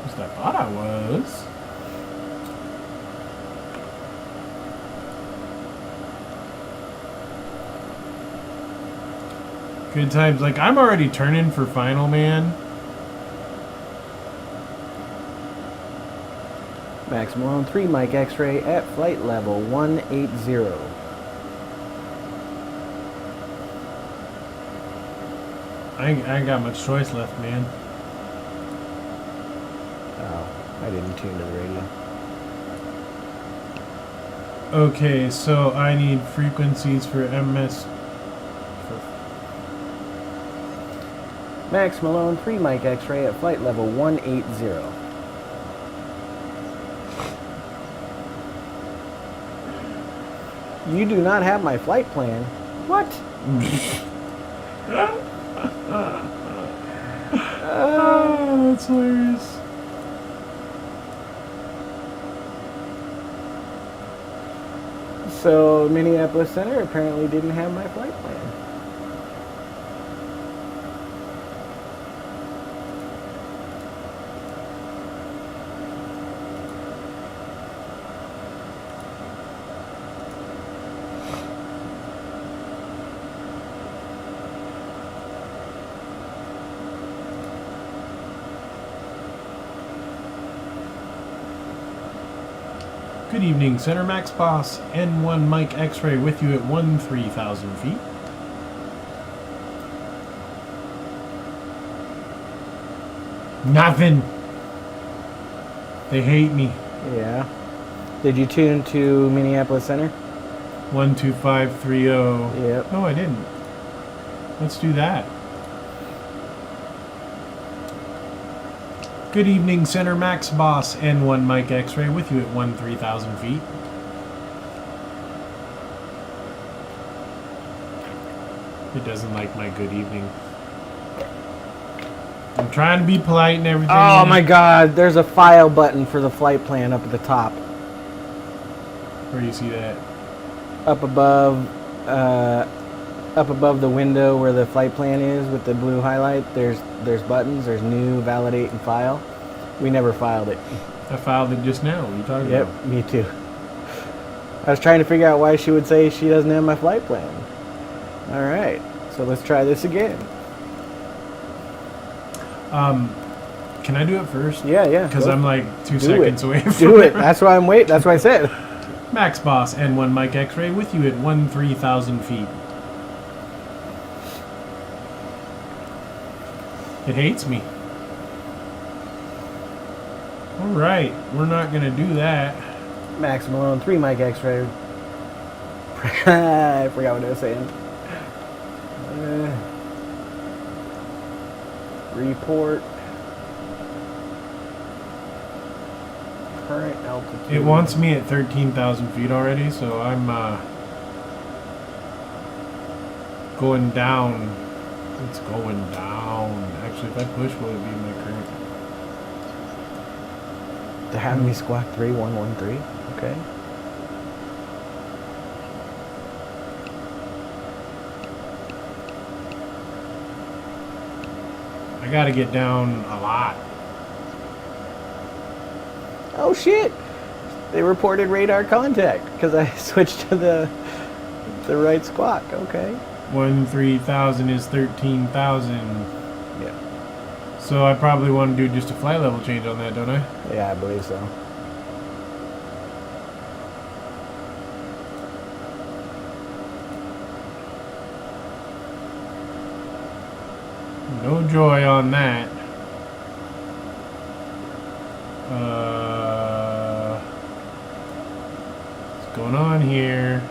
At least I thought I was. Good times. Like, I'm already turning for final, man. Max Malone 3 Mike X-Ray at flight level 180. I ain't got much choice left, man. Oh, I didn't tune to the radio. Okay, so I need frequencies for MS. Max Malone 3 Mike X-Ray at flight level 180. You do not have my flight plan. What? Oh, that's hilarious. So Minneapolis Center apparently didn't have my flight plan. Good evening, Center Max Boss, N1 Mike X-Ray with you at 13,000 feet. Nothing. They hate me. Yeah. Did you tune to Minneapolis Center? 12530. Yep. No, I didn't. Let's do that. Good evening, Center Max Boss, N1 Mike X-Ray with you at 13,000 feet. It doesn't like my good evening. I'm trying to be polite and everything. Oh my god, there's a file button for the flight plan up at the top. Where do you see that? Up above the window where the flight plan is with the blue highlight, there's buttons. There's new, validate, and file. We never filed it. I filed it just now. What are you talking Yep, about? me too. I was trying to figure out why she would say she doesn't have my flight plan. Alright, so let's try this again. Can I do it first? Yeah. Because go. I'm like 2 Do seconds it. away from Do it. That's why I'm waiting. That's why I said. Max Boss, N1 Mike X-Ray with you at 13,000 feet. It hates me. Alright, we're not going to do that. Max Malone, 3 Mike X-Ray. I forgot what I was saying. Report. Current altitude. It wants me at 13,000 feet already, so I'm going down. It's going down. Actually, if I push, will it be my current? They're having me squawk 3113. Okay. I gotta get down a lot. Oh shit! They reported radar contact because I switched to the right squawk. Okay. 13,000 is 13,000. Yeah. So I probably want to do just a flight level change on that, don't I? Yeah, I believe so. No joy on that. What's going on here?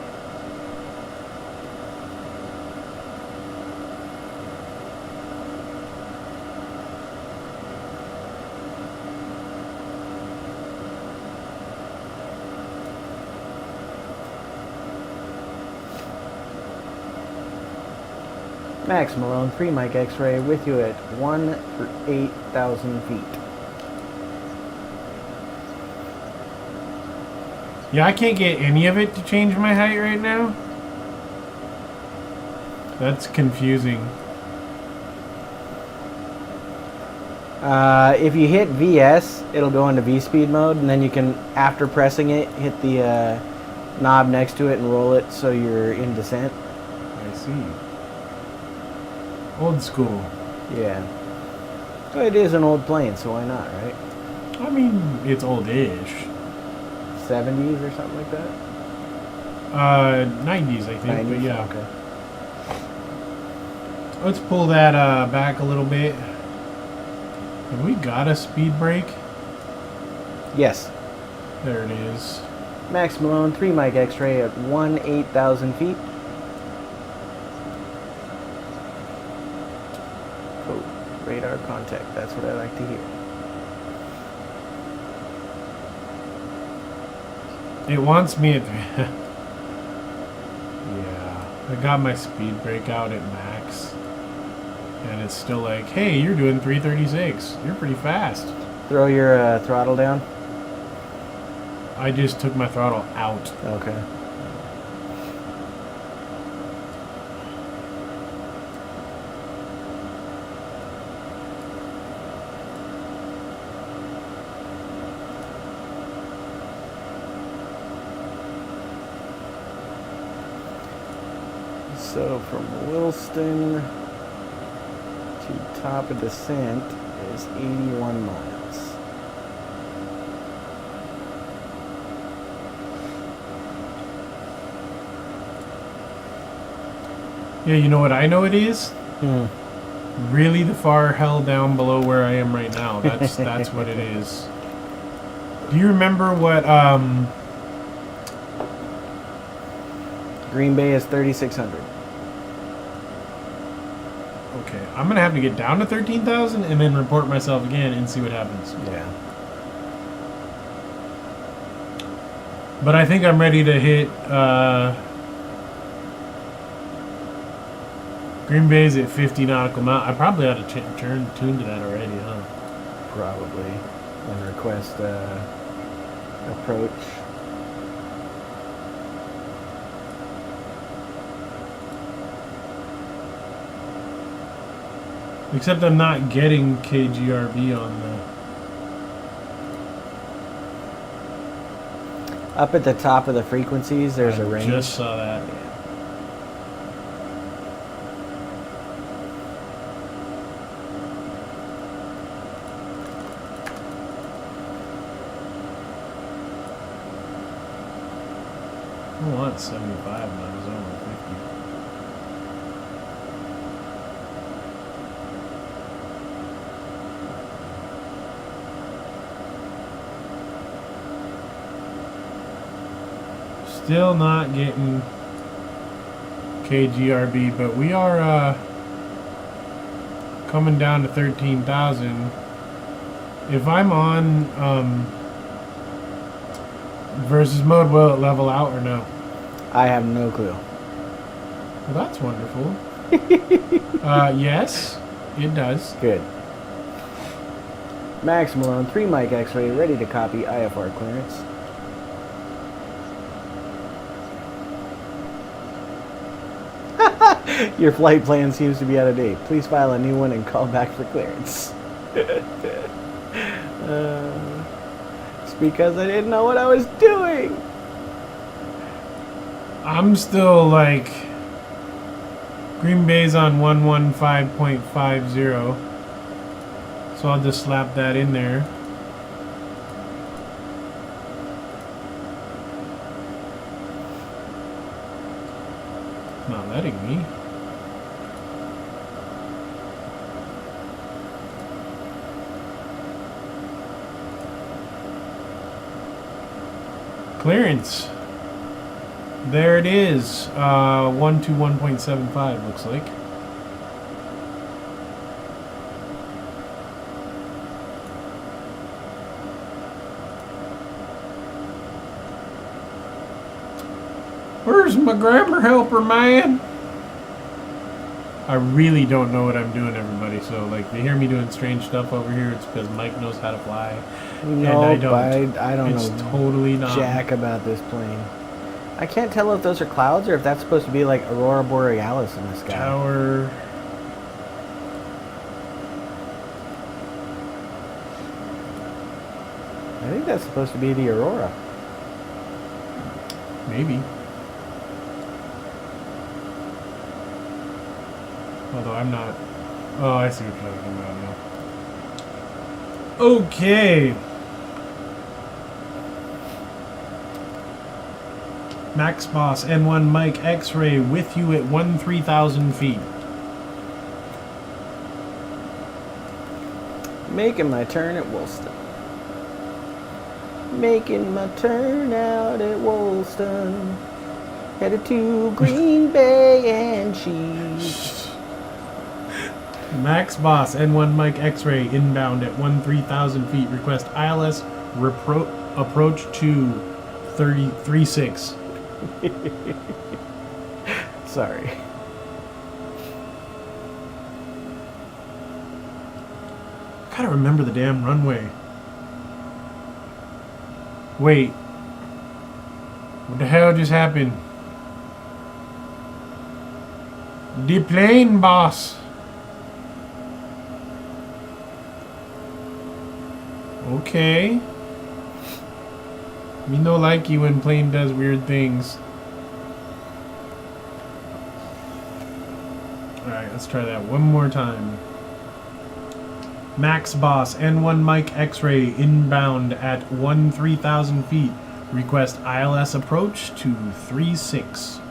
Max Malone, 3 Mike X-Ray with you at 8,000 feet. Yeah, I can't get any of it to change my height right now. That's confusing. If you hit VS, it'll go into V-speed mode, and then you can, after pressing it, hit the knob next to it and roll it so you're in descent. I see. Old school. Yeah. Well, it is an old plane, so why not, right? I mean, it's old-ish. 70s or something like that? 90s, I think, 90s? but yeah. Okay. Let's pull that back a little bit. Have we got a speed brake? Yes. There it is. Max Malone, 3 Mike X-Ray at 8,000 feet. Oh, radar contact. That's what I like to hear. It wants me at... Yeah. I got my speed brake out at max. And it's still like, hey, you're doing 336. You're pretty fast. Throw your throttle down. I just took my throttle out. Okay. So from Williston to top of descent is 81 miles. Yeah, you know what I know it is? Really the far hell down below where I am right now. That's what it is. Do you remember what Green Bay is 3,600. okay, I'm gonna have to get down to 13,000 and then report myself again and see what happens. Yeah. But I think I'm ready to hit Green Bay's at 50 nautical mile. I probably ought to tune to that already, huh? Probably. And request approach. Except I'm not getting KGRB on the... Up at the top of the frequencies, there's a range. I just saw that. Yeah. Oh, that's 75 now. It's over 50. Still not getting KGRB, but we are coming down to 13,000. If I'm on versus mode, will it level out or no? I have no clue. Well, that's wonderful. Yes, it does. Good. MrMalone, 3 mic X-ray, ready to copy IFR clearance. Your flight plan seems to be out of date. Please file a new one and call back for clearance. It's because I didn't know what I was doing. I'm still like Green Bay's on 115.50, so I'll just slap that in there. It's not letting me. Clearance. There it is. 121.75 looks like. Where's my grammar helper, man? I really don't know what I'm doing, everybody. So, like, if you hear me doing strange stuff over here, it's because Mike knows how to fly. No, and I don't it's know totally not. jack about this plane. I can't tell if those are clouds or if that's supposed to be like Aurora Borealis in the sky. Tower. I think that's supposed to be the Aurora. Maybe. Although I'm not... Oh, I see what you're talking about now. Okay. Max Boss N1 Mike X-Ray with you at 13,000 feet. Making my turn at Woolston. Making my turn out at Woolston. Headed to Green Bay and cheese. Max Boss N1 Mike X-Ray inbound at 13,000 feet. Request ILS approach to 33.6. Sorry. I gotta remember the damn runway. Wait. What the hell just happened? The plane, boss. Okay. Me no like you when plane does weird things. Alright, let's try that one more time. Max Boss N1 Mike X-Ray inbound at 13,000 feet. Request ILS approach to 36.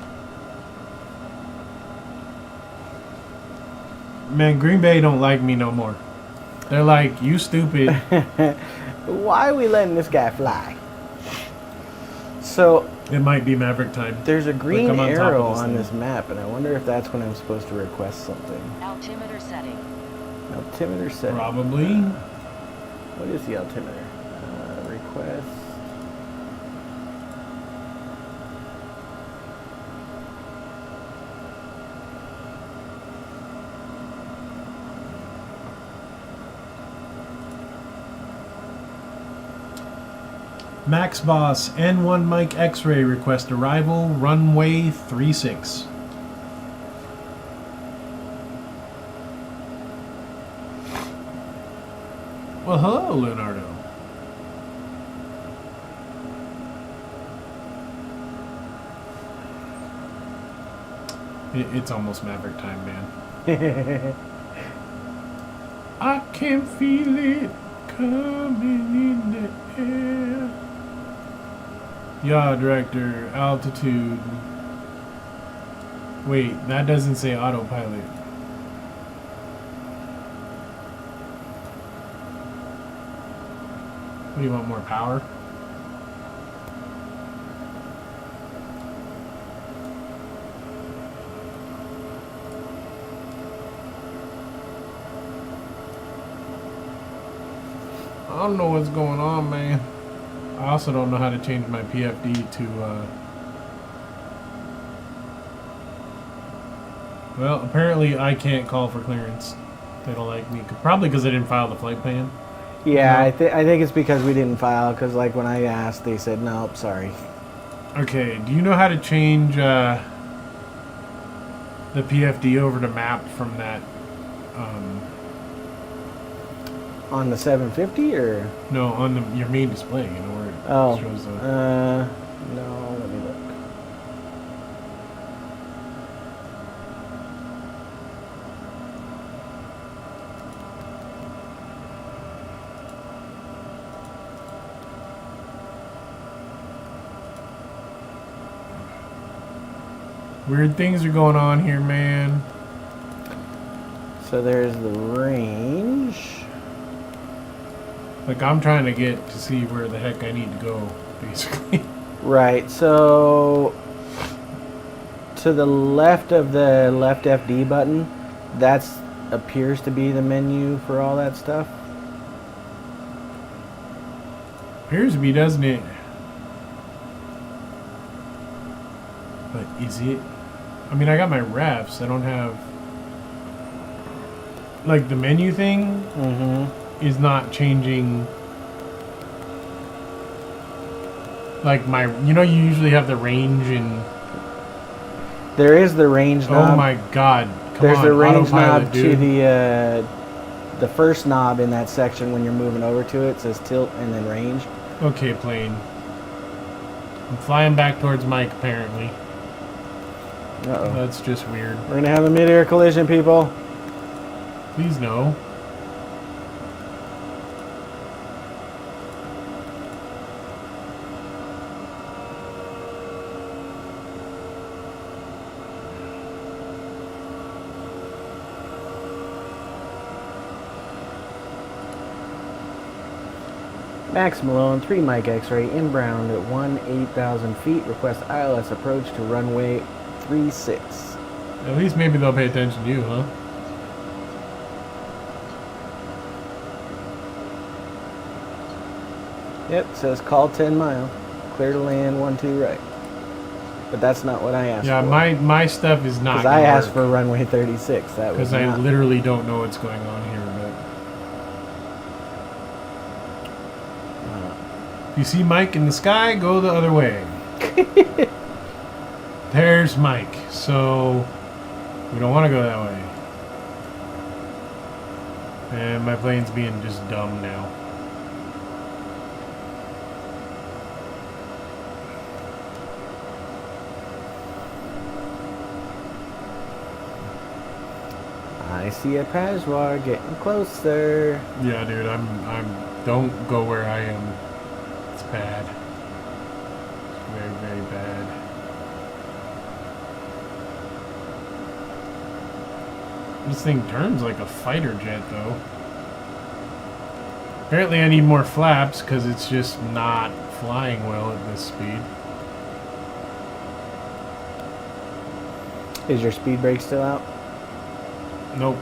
Man, Green Bay don't like me no more. They're like, you stupid. Why are we letting this guy fly? So It might be Maverick time. there's a green I'm on top of arrow this on thing. this map, and I wonder if that's when I'm supposed to request something. Altimeter setting. Altimeter setting. Probably. What is the altimeter? Request. Max Boss, N1 Mike X-Ray, request arrival, runway 36. Well, hello, Leonardo. It's almost Maverick time, man. I can feel it coming in the air. Yeah, director, altitude. Wait, that doesn't say autopilot. What do you want, more power? I don't know what's going on, man. I also don't know how to change my PFD to, well, apparently I can't call for clearance. They don't like me. Probably because I didn't file the flight plan. Yeah, No. I think it's because we didn't file, because like when I asked, they said, nope, sorry. Okay, do you know how to change, the PFD over to map from that, On the 750 or? no, on your main display, you know, where it Oh, shows the... no, let me look. Weird things are going on here, man. So there's the range. Like, I'm trying to get to see where the heck I need to go, basically. Right, so to the left of the left FD button, that's appears to be the menu for all that stuff. Appears to be, doesn't it? But is it? I mean, I got my refs. I don't have... Like, the menu thing is not changing... Like, my... You know, you usually have the range and... There is the range knob. Oh my god. Come There's on, the range autopilot, knob dude. to the first knob in that section when you're moving over to it. It says tilt and then range. Okay, plane. I'm flying back towards Mike, apparently. Uh-oh. That's just weird. We're going to have a mid-air collision, people. Please no. Max Malone, 3 Mike X-ray, inbound at 8,000 feet. Request ILS approach to runway 36. At least maybe they'll pay attention to you, huh? Yep, says call 10 mile. Clear to land 12 right. But that's not what I asked Yeah, for. my stuff is not Because I gonna asked work. for runway 36. That was Because I not. literally don't know what's going on here, but... If you see Mike in the sky, go the other way. There's Mike, so we don't want to go that way. And my plane's being just dumb now. I see a PajVar getting closer. Yeah, dude, I'm don't go where I am. It's bad. Very, very bad. This thing turns like a fighter jet, though. Apparently I need more flaps because it's just not flying well at this speed. Is your speed brake still out? Nope.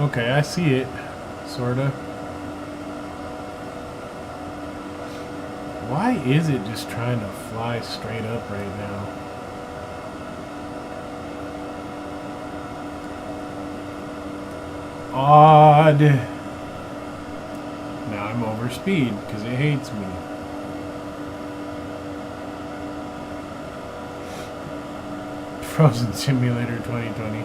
Okay, I see it. Sorta. Why is it just trying to fly straight up right now? Odd. Now I'm over speed because it hates me. Frozen Simulator 2020.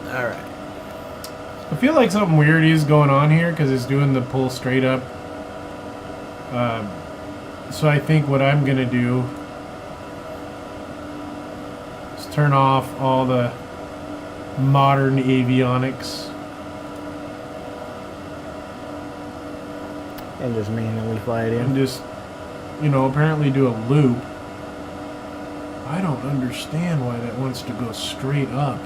Alright. I feel like something weird is going on here because it's doing the pull straight up. So I think what I'm going to do is turn off all the modern avionics. And just manually fly it And in. just, you know, apparently do a loop. I don't understand why that wants to go straight up.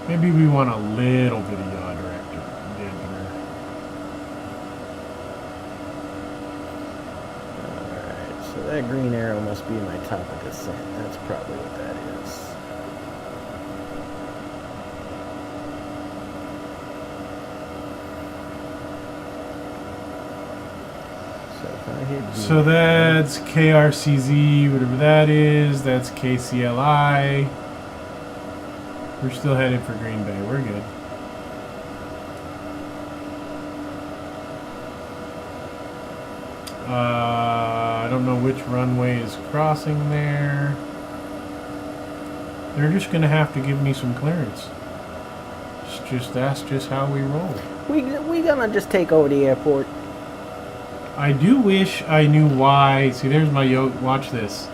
Maybe we want a little bit of yaw director. Alright, so that green arrow must be my top of descent. That's probably what that is. So if I hit G, So that's KRCZ, whatever that is. That's KCLI. We're still headed for Green Bay. We're good. I don't know which runway is crossing there. They're just going to have to give me some clearance. That's just how we roll. we gonna just take over the airport. I do wish I knew why. See, there's my yoke. Watch this.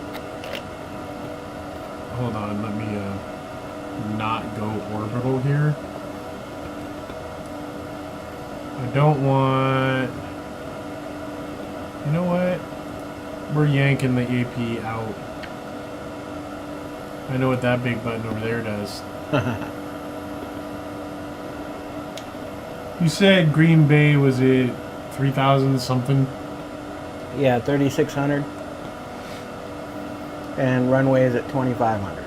Hold on, let me not go orbital here. I don't want... You know what? We're yanking the AP out. I know what that big button over there does. You said Green Bay, was it 3,000 something? Yeah, 3,600. And runway is at 2,500.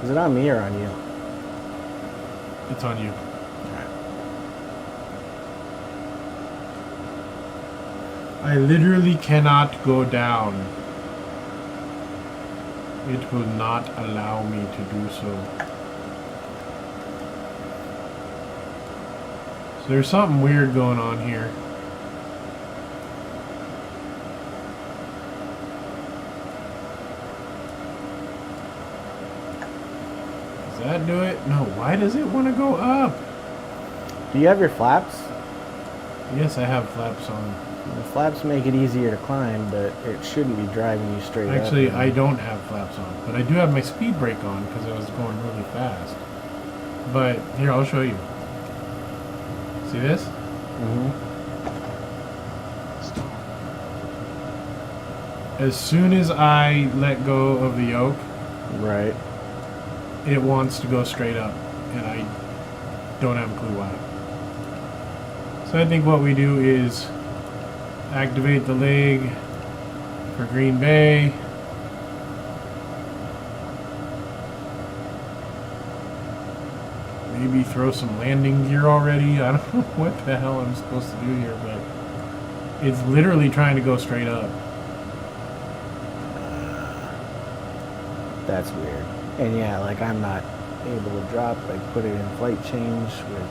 Is it on me or on you? It's on you. Alright. I literally cannot go down. It will not allow me to do so. So there's something weird going on here. Does that do it? No, why does it want to go up? Do you have your flaps? Yes, I have flaps on. The flaps make it easier to climb, but it shouldn't be driving you straight up. Actually, I don't have flaps on, but I do have my speed brake on because I was going really fast. But here, I'll show you. See this? Mm-hmm. As soon as I let go of the yoke, Right. it wants to go straight up, and I don't have a clue why. So I think what we do is activate the leg for Green Bay. Maybe throw some landing gear already. I don't know what the hell I'm supposed to do here, but it's literally trying to go straight up. That's weird. And yeah, like I'm not able to drop, like put it in flight change with...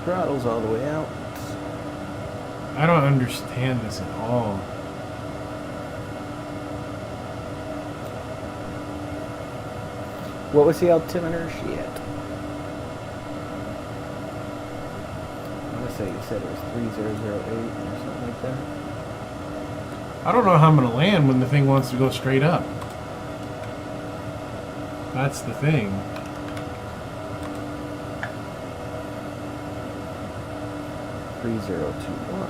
throttles all the way out. I don't understand this at all. What was the altimeter? Shit. I want to say you said it was 3008 or something like that. I don't know how I'm going to land when the thing wants to go straight up. That's the thing. Three 3021.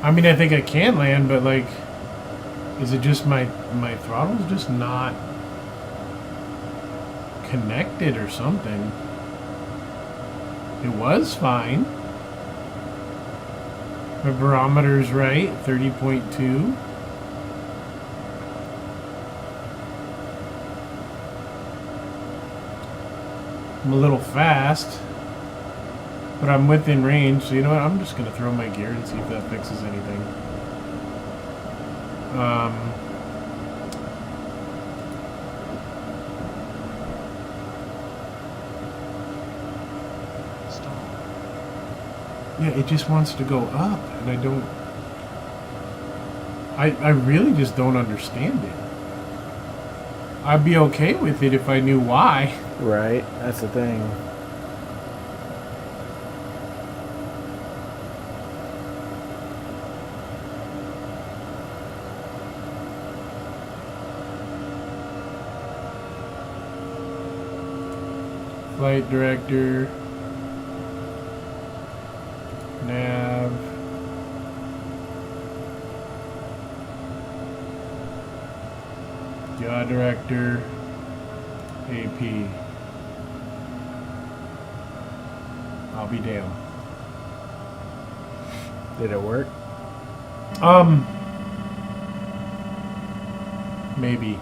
I mean, I think I can land, but like, is it just my throttle's just not connected or something? It was fine. My barometer's right, 30.2. I'm a little fast, but I'm within range, so you know what? I'm just going to throw my gear and see if that fixes anything. Yeah, it just wants to go up, and I don't... I really just don't understand it. I'd be okay with it if I knew why. Right, that's the thing. Flight director, nav, yaw director, AP. I'll be damned. Did it work? Maybe.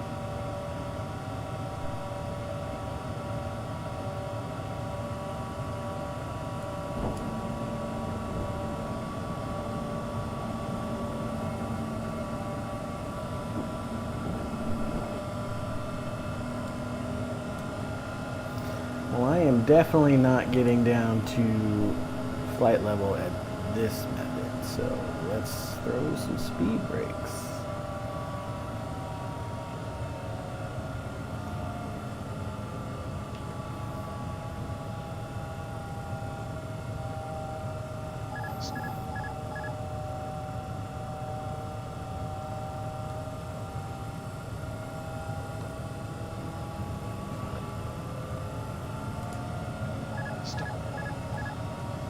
Well, I am definitely not getting down to flight level at this method, so let's throw some speed brakes.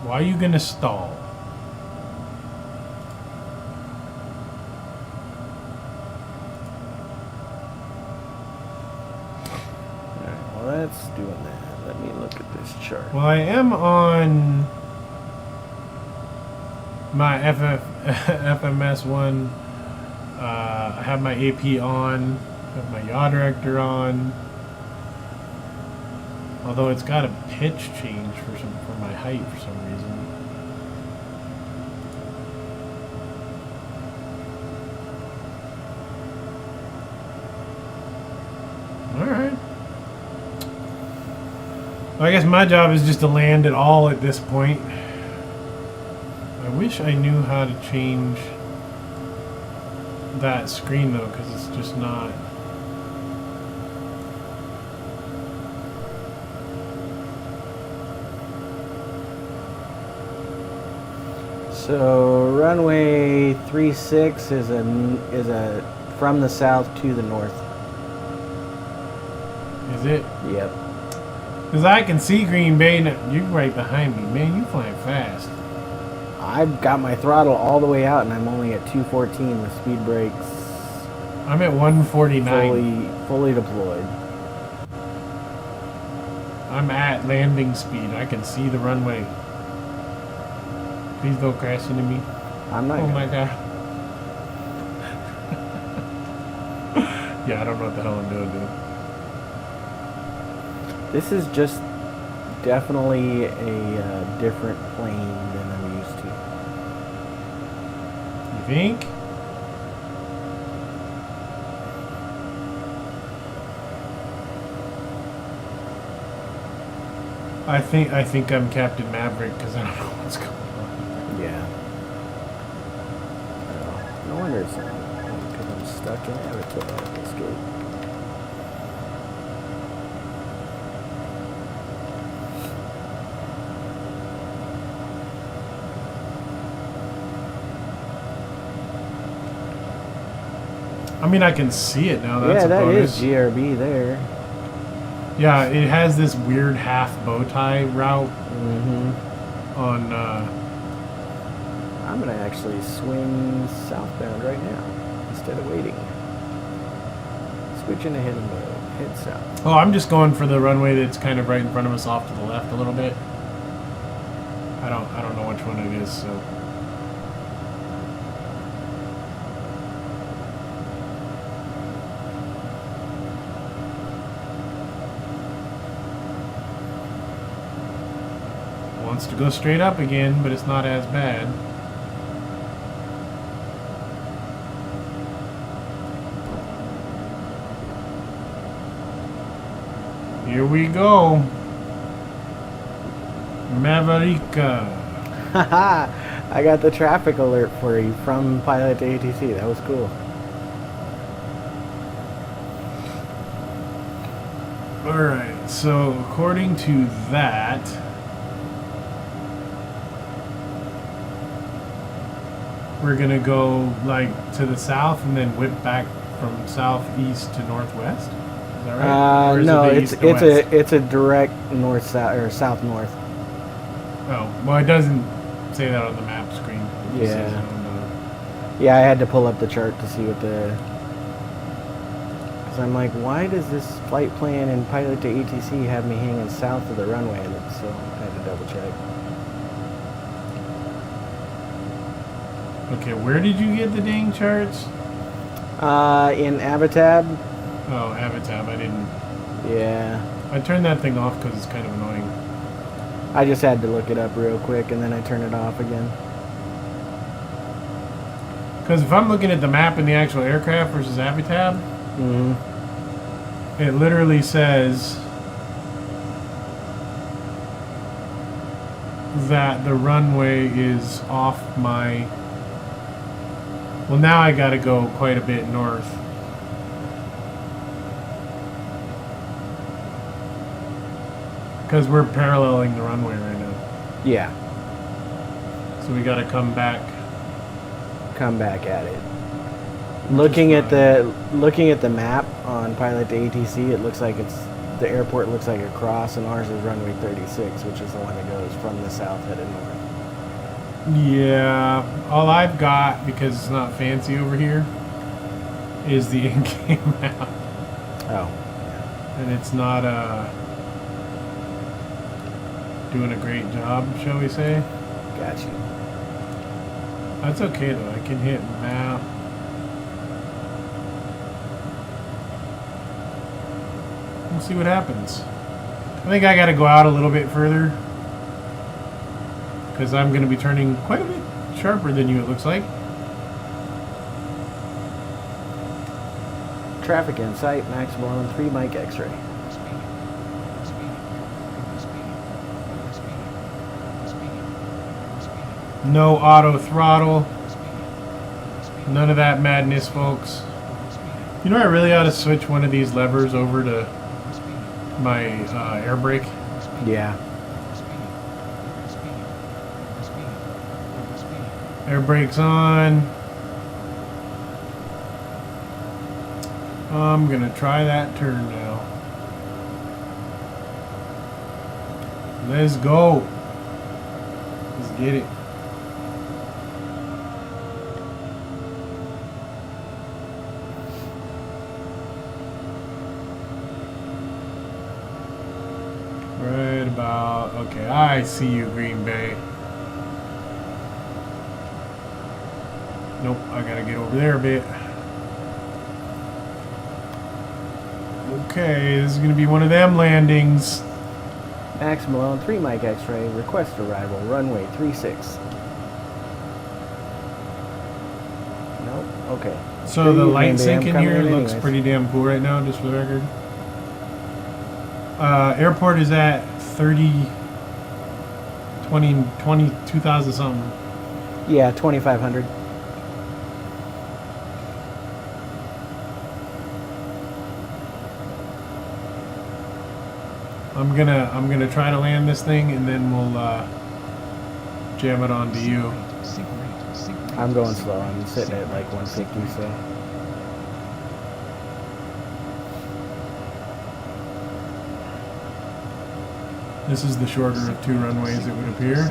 Why are you gonna stall? Alright, well that's doing that. Let me look at this chart. Well, I am on my FMS one. I have my AP on. I have my yaw director on. Although it's got a pitch change for my height for some reason. Alright. Well, I guess my job is just to land it all at this point. I wish I knew how to change that screen though, because it's just not... So runway 36 is a from the south to the north. Is it? Yep. Because I can see Green Bay. You're right behind me. Man, you flying fast. I've got my throttle all the way out and I'm only at 214 with speed brakes I'm at 149. fully deployed. I'm at landing speed. I can see the runway. Please don't crash into me. I'm not Oh gonna. my god. Yeah, I don't know what the hell I'm doing, dude. This is just definitely a different plane than I'm used to. think. I think I'm Captain Maverick because I don't know what's going on. Yeah. No wonder it's because I'm stuck in Avatar. Escape. I mean, I can see it now. That's Yeah, a that bonus. is GRB there. Yeah, it has this weird half bow tie route Mm-hmm. on. I'm gonna actually swing southbound right now instead of waiting. Switching ahead of mode. Head south. Oh, I'm just going for the runway that's kind of right in front of us, off to the left a little bit. I don't know which one it is, so. Wants to go straight up again, but it's not as bad. Here we go. Maverica. Haha! I got the traffic alert for you from pilot to ATC. That was cool. Alright, so according to that, we're gonna go like to the south and then whip back from southeast to northwest. Is that right? Or is No, it the it's east to west? it's a direct north south or south north. Oh, well, it doesn't say that on the map screen. It just says Yeah. it on the- Yeah, I had to pull up the chart to see what the. Because I'm like, why does this flight plan and pilot to ATC have me hanging south of the runway? And so I had to double check. Okay, where did you get the dang charts? In Avatab. Oh, Avatab. I didn't. Yeah. I turned that thing off because it's kind of annoying. I just had to look it up real quick and then I turn it off again. Because if I'm looking at the map in the actual aircraft versus Avatab, Mm-hmm. it literally says that the runway is off my... Well, now I gotta go quite a bit north. Because we're paralleling the runway right now. Yeah. So we gotta come back. Come back at it. Looking at the map on pilot to ATC, it looks like the airport looks like a cross, and ours is runway 36, which is the one that goes from the south headed north. Yeah, all I've got, because it's not fancy over here, is the in-game map. Oh. And it's not doing a great job, shall we say. Got you. That's okay though, I can hit map. We'll see what happens. I think I gotta go out a little bit further, because I'm gonna be turning quite a bit sharper than you, it looks like. Traffic in sight, MrMalone 3 Mike X-ray. No auto throttle. None of that madness, folks. You know, I really ought to switch one of these levers over to my air brake. Yeah. Air brake's on. I'm gonna try that turn now. Let's go. Let's get it. Right about, okay, I see you, Green Bay. Nope, I gotta get over there a bit. Okay, this is gonna be one of them landings. MrMalone 3 Mike X-ray, request arrival, runway 36. Okay. So the light sync in here looks anyways. pretty damn cool right now, just for the record. Airport is at 22,000 something. Yeah, 2,500. I'm gonna try to land this thing, and then we'll jam it onto you. I'm going slow. I'm sitting at like 150, so. This is the shorter of two runways, it would appear.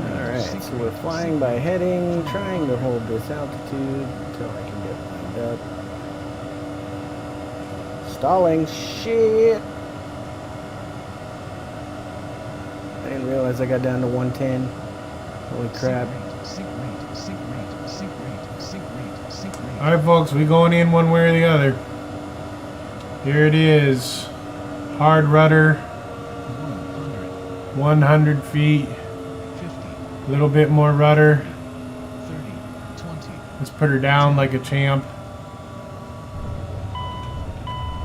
Alright, so we're flying by heading, trying to hold this altitude until I can get lined up. Stalling, shit! I didn't realize I got down to 110. Holy crap. Alright folks, we going in one way or the other. Here it is. Hard rudder. 100 feet. A little bit more rudder. Let's put her down like a champ.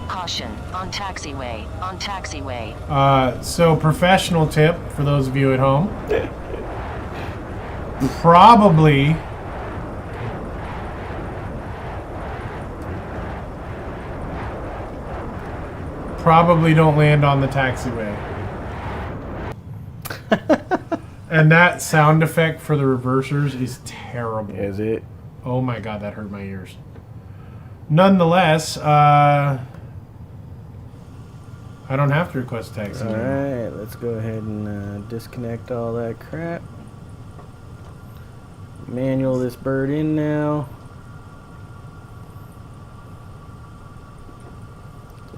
Caution. On taxiway. On taxiway. So professional tip for those of you at home. Probably don't land on the taxiway. And that sound effect for the reversers is terrible. Is it? Oh my god, that hurt my ears. Nonetheless, I don't have to request a taxi. Alright, let's go ahead and disconnect all that crap. Manual this bird in now.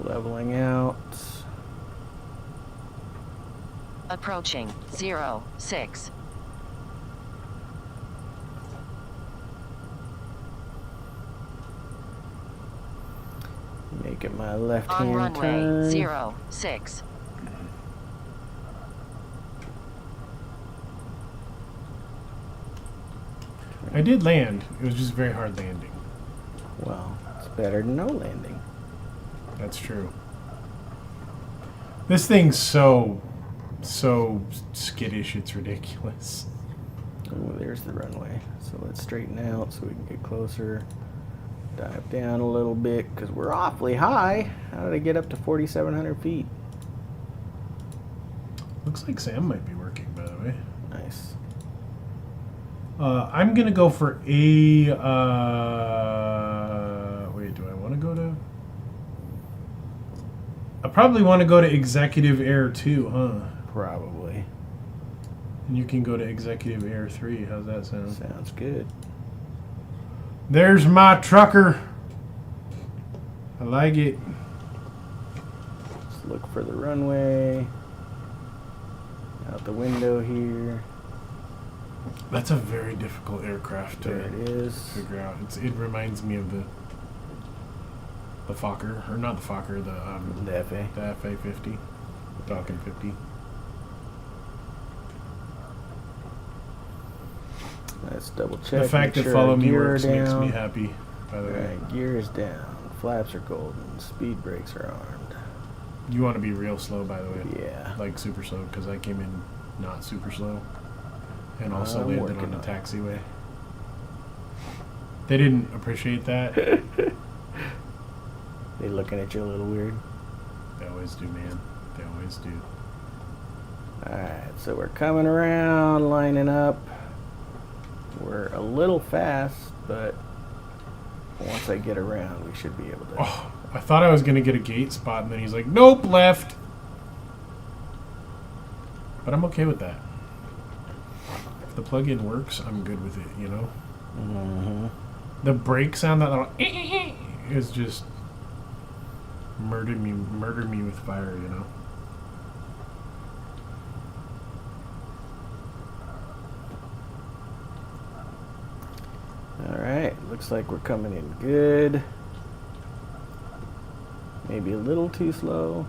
Leveling out. Approaching 06. Make it my left On hand runway turn. 06. I did land. It was just very hard landing. Well, it's better than no landing. That's true. This thing's so skittish, it's ridiculous. Oh, there's the runway. So let's straighten out so we can get closer. Dive down a little bit because we're awfully high. How did I get up to 4,700 feet? Looks like Sam might be working, by the way. Nice. I'm gonna go for a. Wait, do I want to go to? I probably want to go to Executive Air 2, huh? Probably. And you can go to Executive Air 3. How's that sound? Sounds good. There's my trucker. I like it. Let's look for the runway. Out the window here. That's a very difficult aircraft to There it is. figure out. It reminds me of the Fokker, or not the Fokker, the FA. the FA-50, the Falcon 50. Let's double check. The fact make that sure Follow our Me gear works makes down. me happy, by the way. Alright, gear is down. Flaps are golden. Speed brakes are armed. You want to be real slow, by the way. Yeah. Like super slow, because I came in not super slow. And also I'm landed working on the on it. taxiway. They didn't appreciate that. They looking at you a little weird. They always do, man. They always do. Alright, so we're coming around, lining up. We're a little fast, but once I get around, we should be able to. Oh, I thought I was going to get a gate spot, and then he's like, nope, left. But I'm okay with that. If the plug-in works, I'm good with it, you know? Mm-hmm. The brake sound, that little is just murder me with fire, you know. All right, looks like we're coming in good. Maybe a little too slow.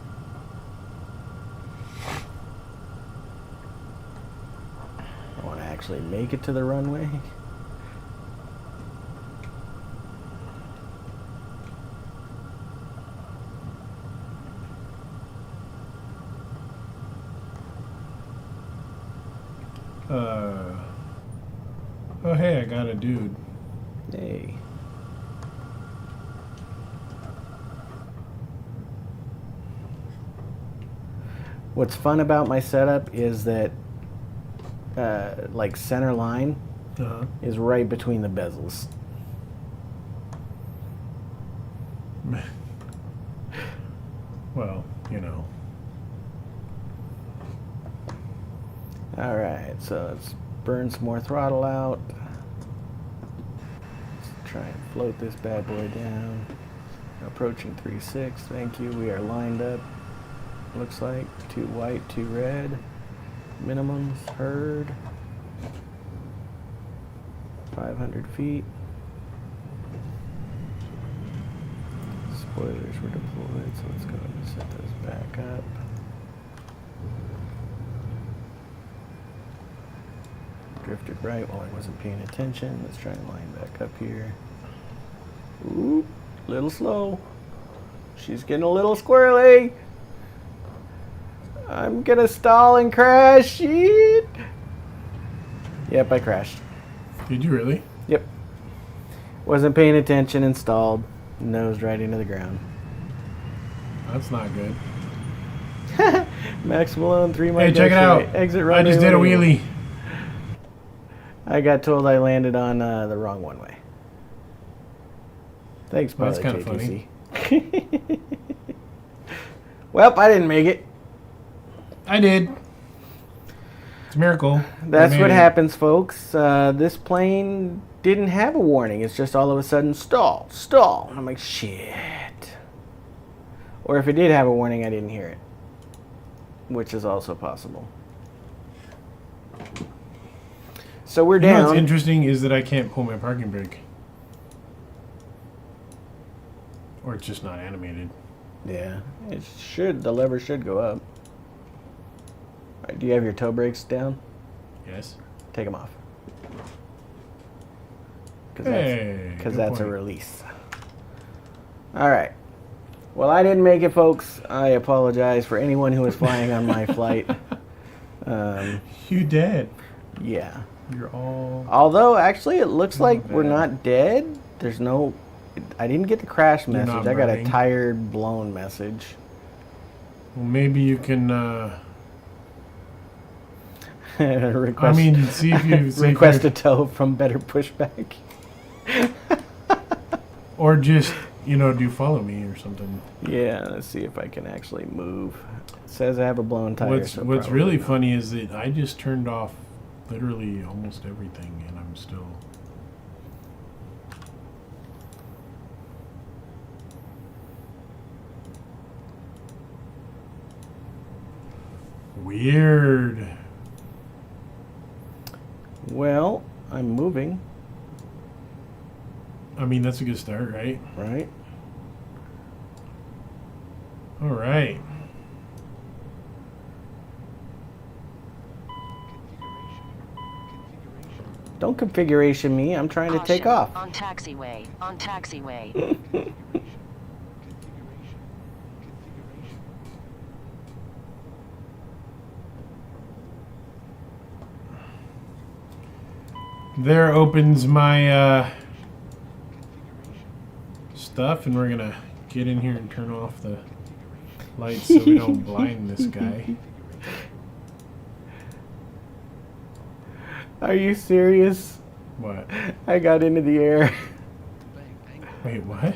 I want to actually make it to the runway. Oh hey, I got a dude. Hey. What's fun about my setup is that like center line is right between the bezels. Well, you know. All right, so let's burn some more throttle out. Let's try and float this bad boy down. Approaching 3.6, thank you. We are lined up. Looks like 2 white, 2 red. Minimums heard. 500 feet. Spoilers were deployed, so let's go ahead and set those back up. Drifted right while I wasn't paying attention. Let's try and line back up here. Ooh, little slow. She's getting a little squirrely. I'm gonna stall and crash. Shit. Yep, I crashed. Did you really? Yep. Wasn't paying attention and stalled. Nosed right into the ground. That's not good. MrMalone 3 Hey, check it out. Exit I runway. just did a wheelie. I got told I landed on the wrong one way. Thanks, That's pilot kinda JTC. Well, I didn't make it. I did. It's a miracle. That's I what made it. happens, folks. This plane didn't have a warning. It's just all of a sudden stall, stall. And I'm like, shit. Or if it did have a warning, I didn't hear it, which is also possible. So we're You know down. what's interesting is that I can't pull my parking brake. Or it's just not animated. Yeah, it should. The lever should go up. All right, do you have your toe brakes down? Yes. Take them off. Hey, Because good that's a point. release. All right. Well, I didn't make it, folks. I apologize for anyone who was flying on my flight. You dead. Yeah. You're all... Although, actually, it looks like Not we're bad. not dead. There's no... I didn't get the crash You're message. not I got a burning. tired, blown message. Well, maybe you can... request, I mean, see if you... see if request you're- a tow from Better Pushback. Or just, you know, do follow me or something. Yeah, let's see if I can actually move. It says I have a blown tire. What's so What's probably really not. funny is that I just turned off literally almost everything, and I'm still... Weird. Well, I'm moving, I mean, that's a good start, right? right? All right. Don't configuration me. I'm trying to take Caution. off. On taxiway. On taxiway. There opens my stuff, and we're gonna get in here and turn off the lights so we don't blind this guy. Are you serious? What? I got into the air. Wait, what?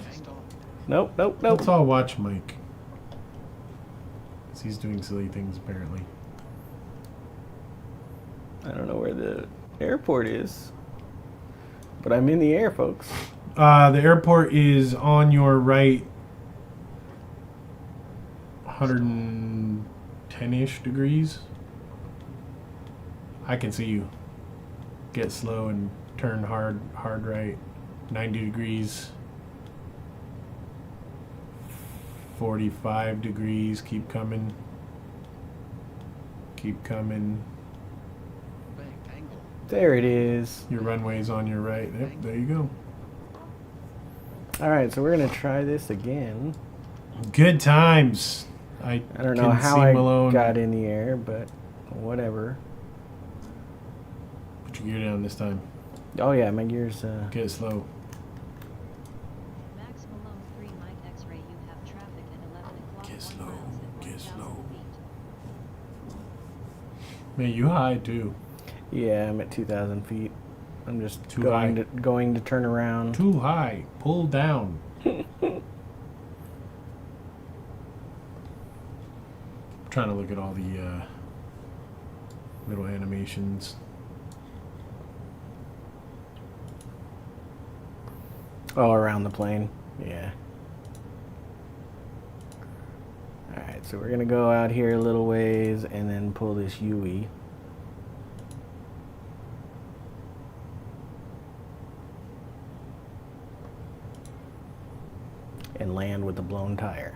Nope, nope, nope. Let's all watch Mike. 'Cause he's doing silly things, apparently. I don't know where the airport is, but I'm in the air, folks. The airport is on your right, 110-ish degrees. I can see you. Get slow and turn hard right. 90 degrees. 45 degrees. Keep coming. Keep coming. There it is. Your runway's on your right. Yep, there you go. All right, so we're gonna try this again. Good times. I don't know how I got in the air, but whatever. Put your gear down this time. Oh yeah, my gears. Get it slow. Max Malone 3 Mike X-ray, you have traffic at 11 o'clock. Get 1 slow, miles at get 1,000 slow. feet. Man, you high too. Yeah, I'm at 2,000 feet. I'm just Too going high. to turn around. Too high. Pull down. Trying to look at all the little animations. Oh, around the plane. Yeah. All right, so we're gonna go out here a little ways and then pull this UE. And land with a blown tire.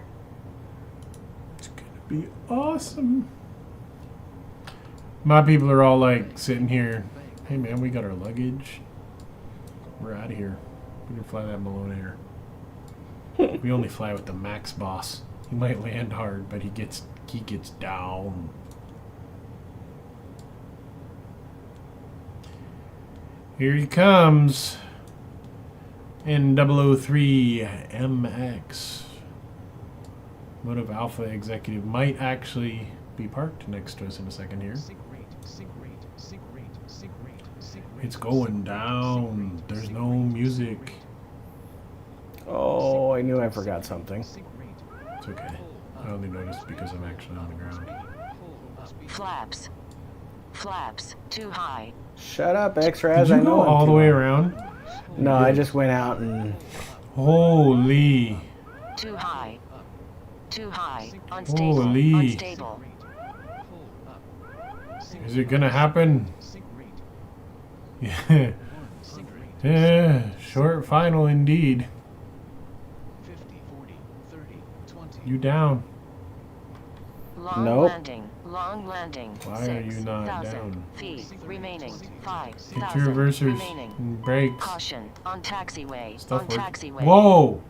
It's gonna be awesome. My people are all like sitting here. Hey man, we got our luggage. We're out of here. We can fly that Malone Air. We only fly with the Max boss. He might land hard, but he gets down. Here he comes. N003 MX. Motive Alpha executive might actually be parked next to us in a second here. It's going down. There's no music. Oh, I knew I forgot something. It's okay. I only noticed because I'm actually on the ground. Flaps. Flaps. Too high. Shut up, X-Raz. Did I you know go I'm all the too way high. around? No, I just went out and... Holy. Too high. Too high. Unstable. Holy. Unstable. Is it gonna happen? Yeah. Yeah. Short final indeed. You down. Long Nope. landing. Long landing. Why are you not 6,000 down? feet remaining. 5,000 Hit your reversers remaining. and brakes. Caution on taxiway. Stuff on work. taxiway. Whoa!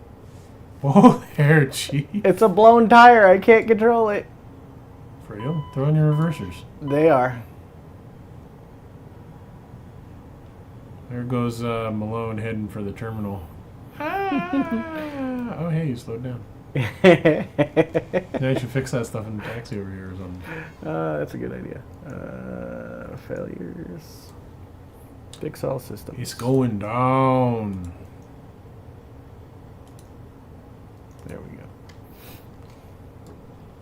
Whoa there, Chief. It's a blown tire. I can't control it. For real? Throw in your reversers. They are. There goes Malone heading for the terminal. Ah! Oh, hey, you slowed down. Yeah, you should fix that stuff in the taxi over here or something. That's a good idea. Failures. Fix all systems. It's going down. There we go.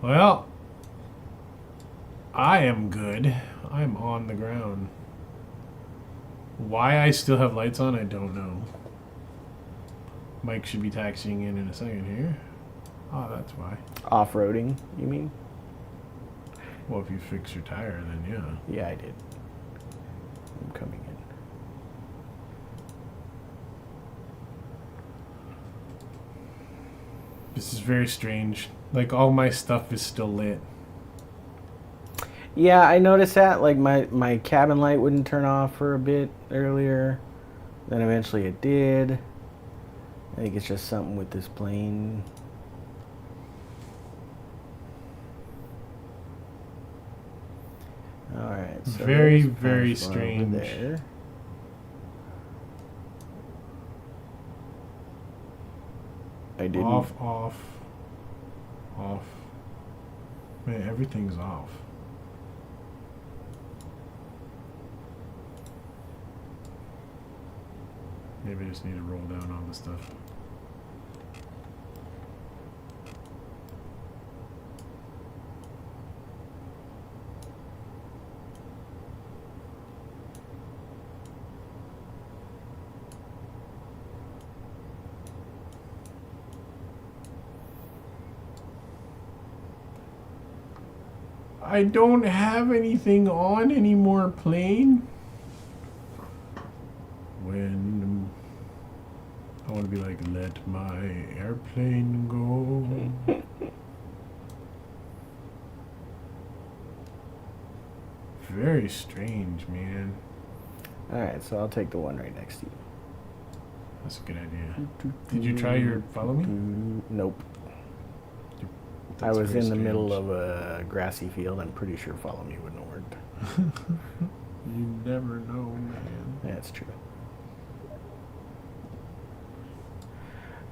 Well, I am good. I'm on the ground. Why I still have lights on, I don't know. Mike should be taxiing in a second here. Oh, that's why. Off-roading, you mean? Well, if you fix your tire, then yeah. Yeah, I did. I'm coming in. This is very strange. Like, all my stuff is still lit. Yeah, I noticed that. Like, my cabin light wouldn't turn off for a bit earlier. Then eventually it did. I think it's just something with this plane. Alright, so Very, there's very PajVar over strange. there. I didn't. Off. Man, everything's off. Maybe I just need to roll down all the stuff. I don't have anything on anymore, plane. When I want to be like, let my airplane go. Very strange, man. Alright, so I'll take the one right next to you. That's a good idea. Did you try your follow me? Nope. I That's was very in the middle strange. of a grassy field. I'm pretty sure follow me wouldn't have worked. You never know, man. That's true.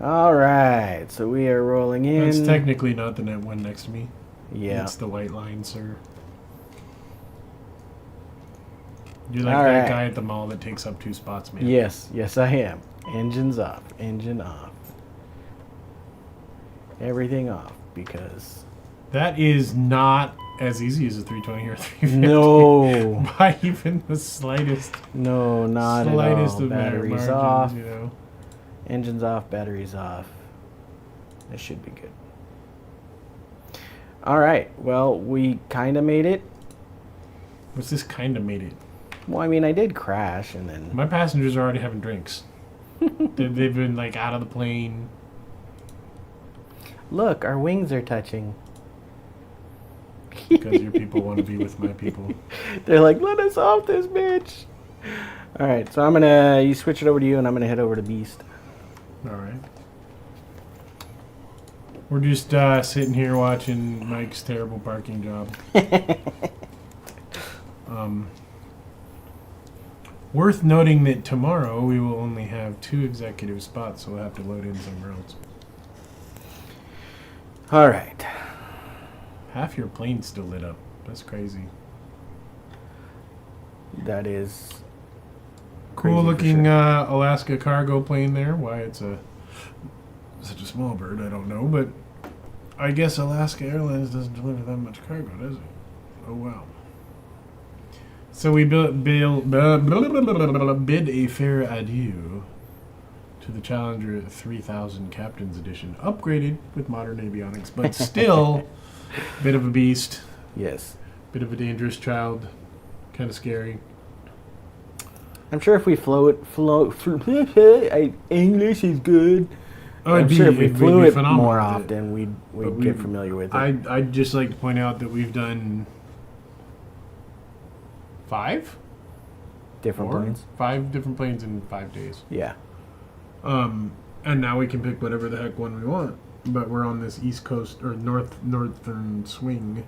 Alright, so we are rolling in. That's technically not the net one next to me. Yeah. It's the white line, sir. You're like All that right. guy at the mall that takes up 2 spots, man. Yes, yes I am. Engines off. Engine off. Everything off because That is not as easy as a 320 or 350. no, By even the slightest not at slightest all. of Batteries margins, off. you know. Engines off. Batteries off. This should be good. All right. Well, we kind of made it. What's this kind of made it? Well, I mean, I did crash and then. My passengers are already having drinks. They've been like out of the plane. Look, our wings are touching. Because your people want to be with my people. They're like, let us off this bitch. All right, so you switch it over to you, and I'm gonna head over to Beast. All right. We're just sitting here watching Mike's terrible parking job. Worth noting that tomorrow we will only have 2 executive spots, so we'll have to load in somewhere else. All right. Half your plane's still lit up. That's crazy. That is Cool crazy for looking sure. Alaska cargo plane there. Why it's such a small bird, I don't know, but I guess Alaska Airlines doesn't deliver that much cargo, does it? Oh wow. So we bid a fair adieu to the Challenger 3000 Captain's Edition, upgraded with modern avionics, but still a bit of a beast, Yes. bit of a dangerous child, kind of scary. I'm sure if we English is good. Oh, I'm sure if we it'd flew be it phenomenal more with it. often, we'd But get familiar with it. I'd just like to point out that we've done 5? Different 4? planes. 5 different planes in 5 days. Yeah. And now we can pick whatever the heck one we want. But we're on this East Coast or northern swing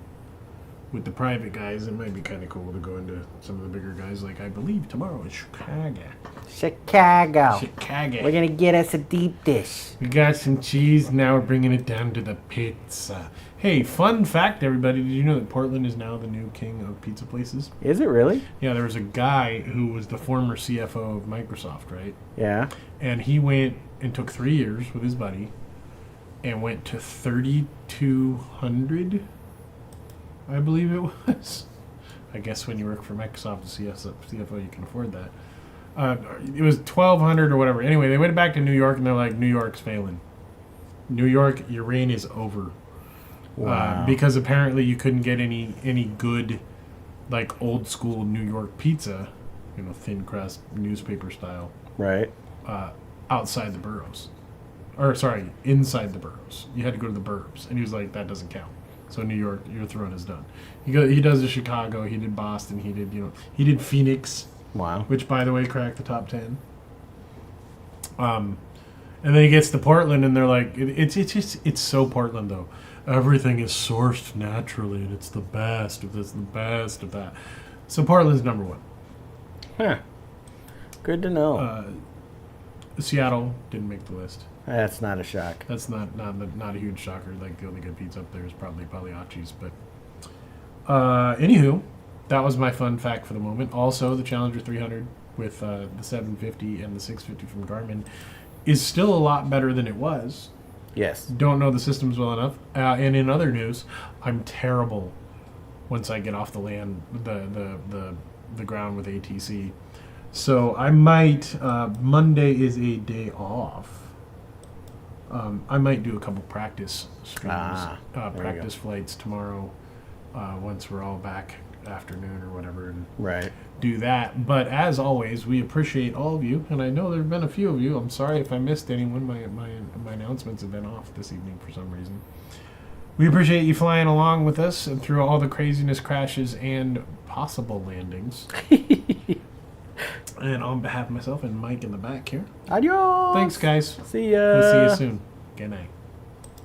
with the private guys. It might be kind of cool to go into some of the bigger guys. Like I believe tomorrow is Chicago. Chicago. Chicago. We're gonna get us a deep dish. We got some cheese. Now we're bringing it down to the pizza. Hey, fun fact, everybody! Did you know that Portland is now the new king of pizza places? Is it really? Yeah, there was a guy who was the former CFO of Microsoft, right? Yeah. And he went and took 3 years with his buddy and went to 3,200, I believe it was. I guess when you work for Microsoft as CFO, you can afford that. It was 1,200 or whatever. Anyway, they went back to New York and they're like, New York's failing. New York, your reign is over. Wow. Because apparently you couldn't get any good, like old school New York pizza, you know, thin crust, newspaper style, Right. outside the boroughs. Or sorry, inside the boroughs. You had to go to the burbs, and he was like, that doesn't count. So New York, your throne is done. He does the Chicago, he did Boston, he did Phoenix, Wow. which by the way cracked the top 10. And then he gets to Portland, and they're like, it's so Portland though. Everything is sourced naturally, and it's the best of this, the best of that. So Portland's number 1. Huh. Good to know. Seattle didn't make the list. That's not a shock. That's not a huge shocker. Like the only good pizza up there is probably Pagliacci's. But anywho, that was my fun fact for the moment. Also, the Challenger 300 with the 750 and the 650 from Garmin is still a lot better than it was. Yes. Don't know the systems well enough. And in other news, I'm terrible once I get off the land, the ground with ATC. So I might. Monday is a day off. I might do a couple practice streams, There you practice flights tomorrow, once we're all back afternoon or whatever, and Right. do that. But as always, we appreciate all of you, and I know there have been a few of you. I'm sorry if I missed anyone. My announcements have been off this evening for some reason. We appreciate you flying along with us and through all the craziness, crashes, and possible landings. And on behalf of myself and Mike in the back here, Adios. thanks, guys. See ya. We'll see you soon. Good night.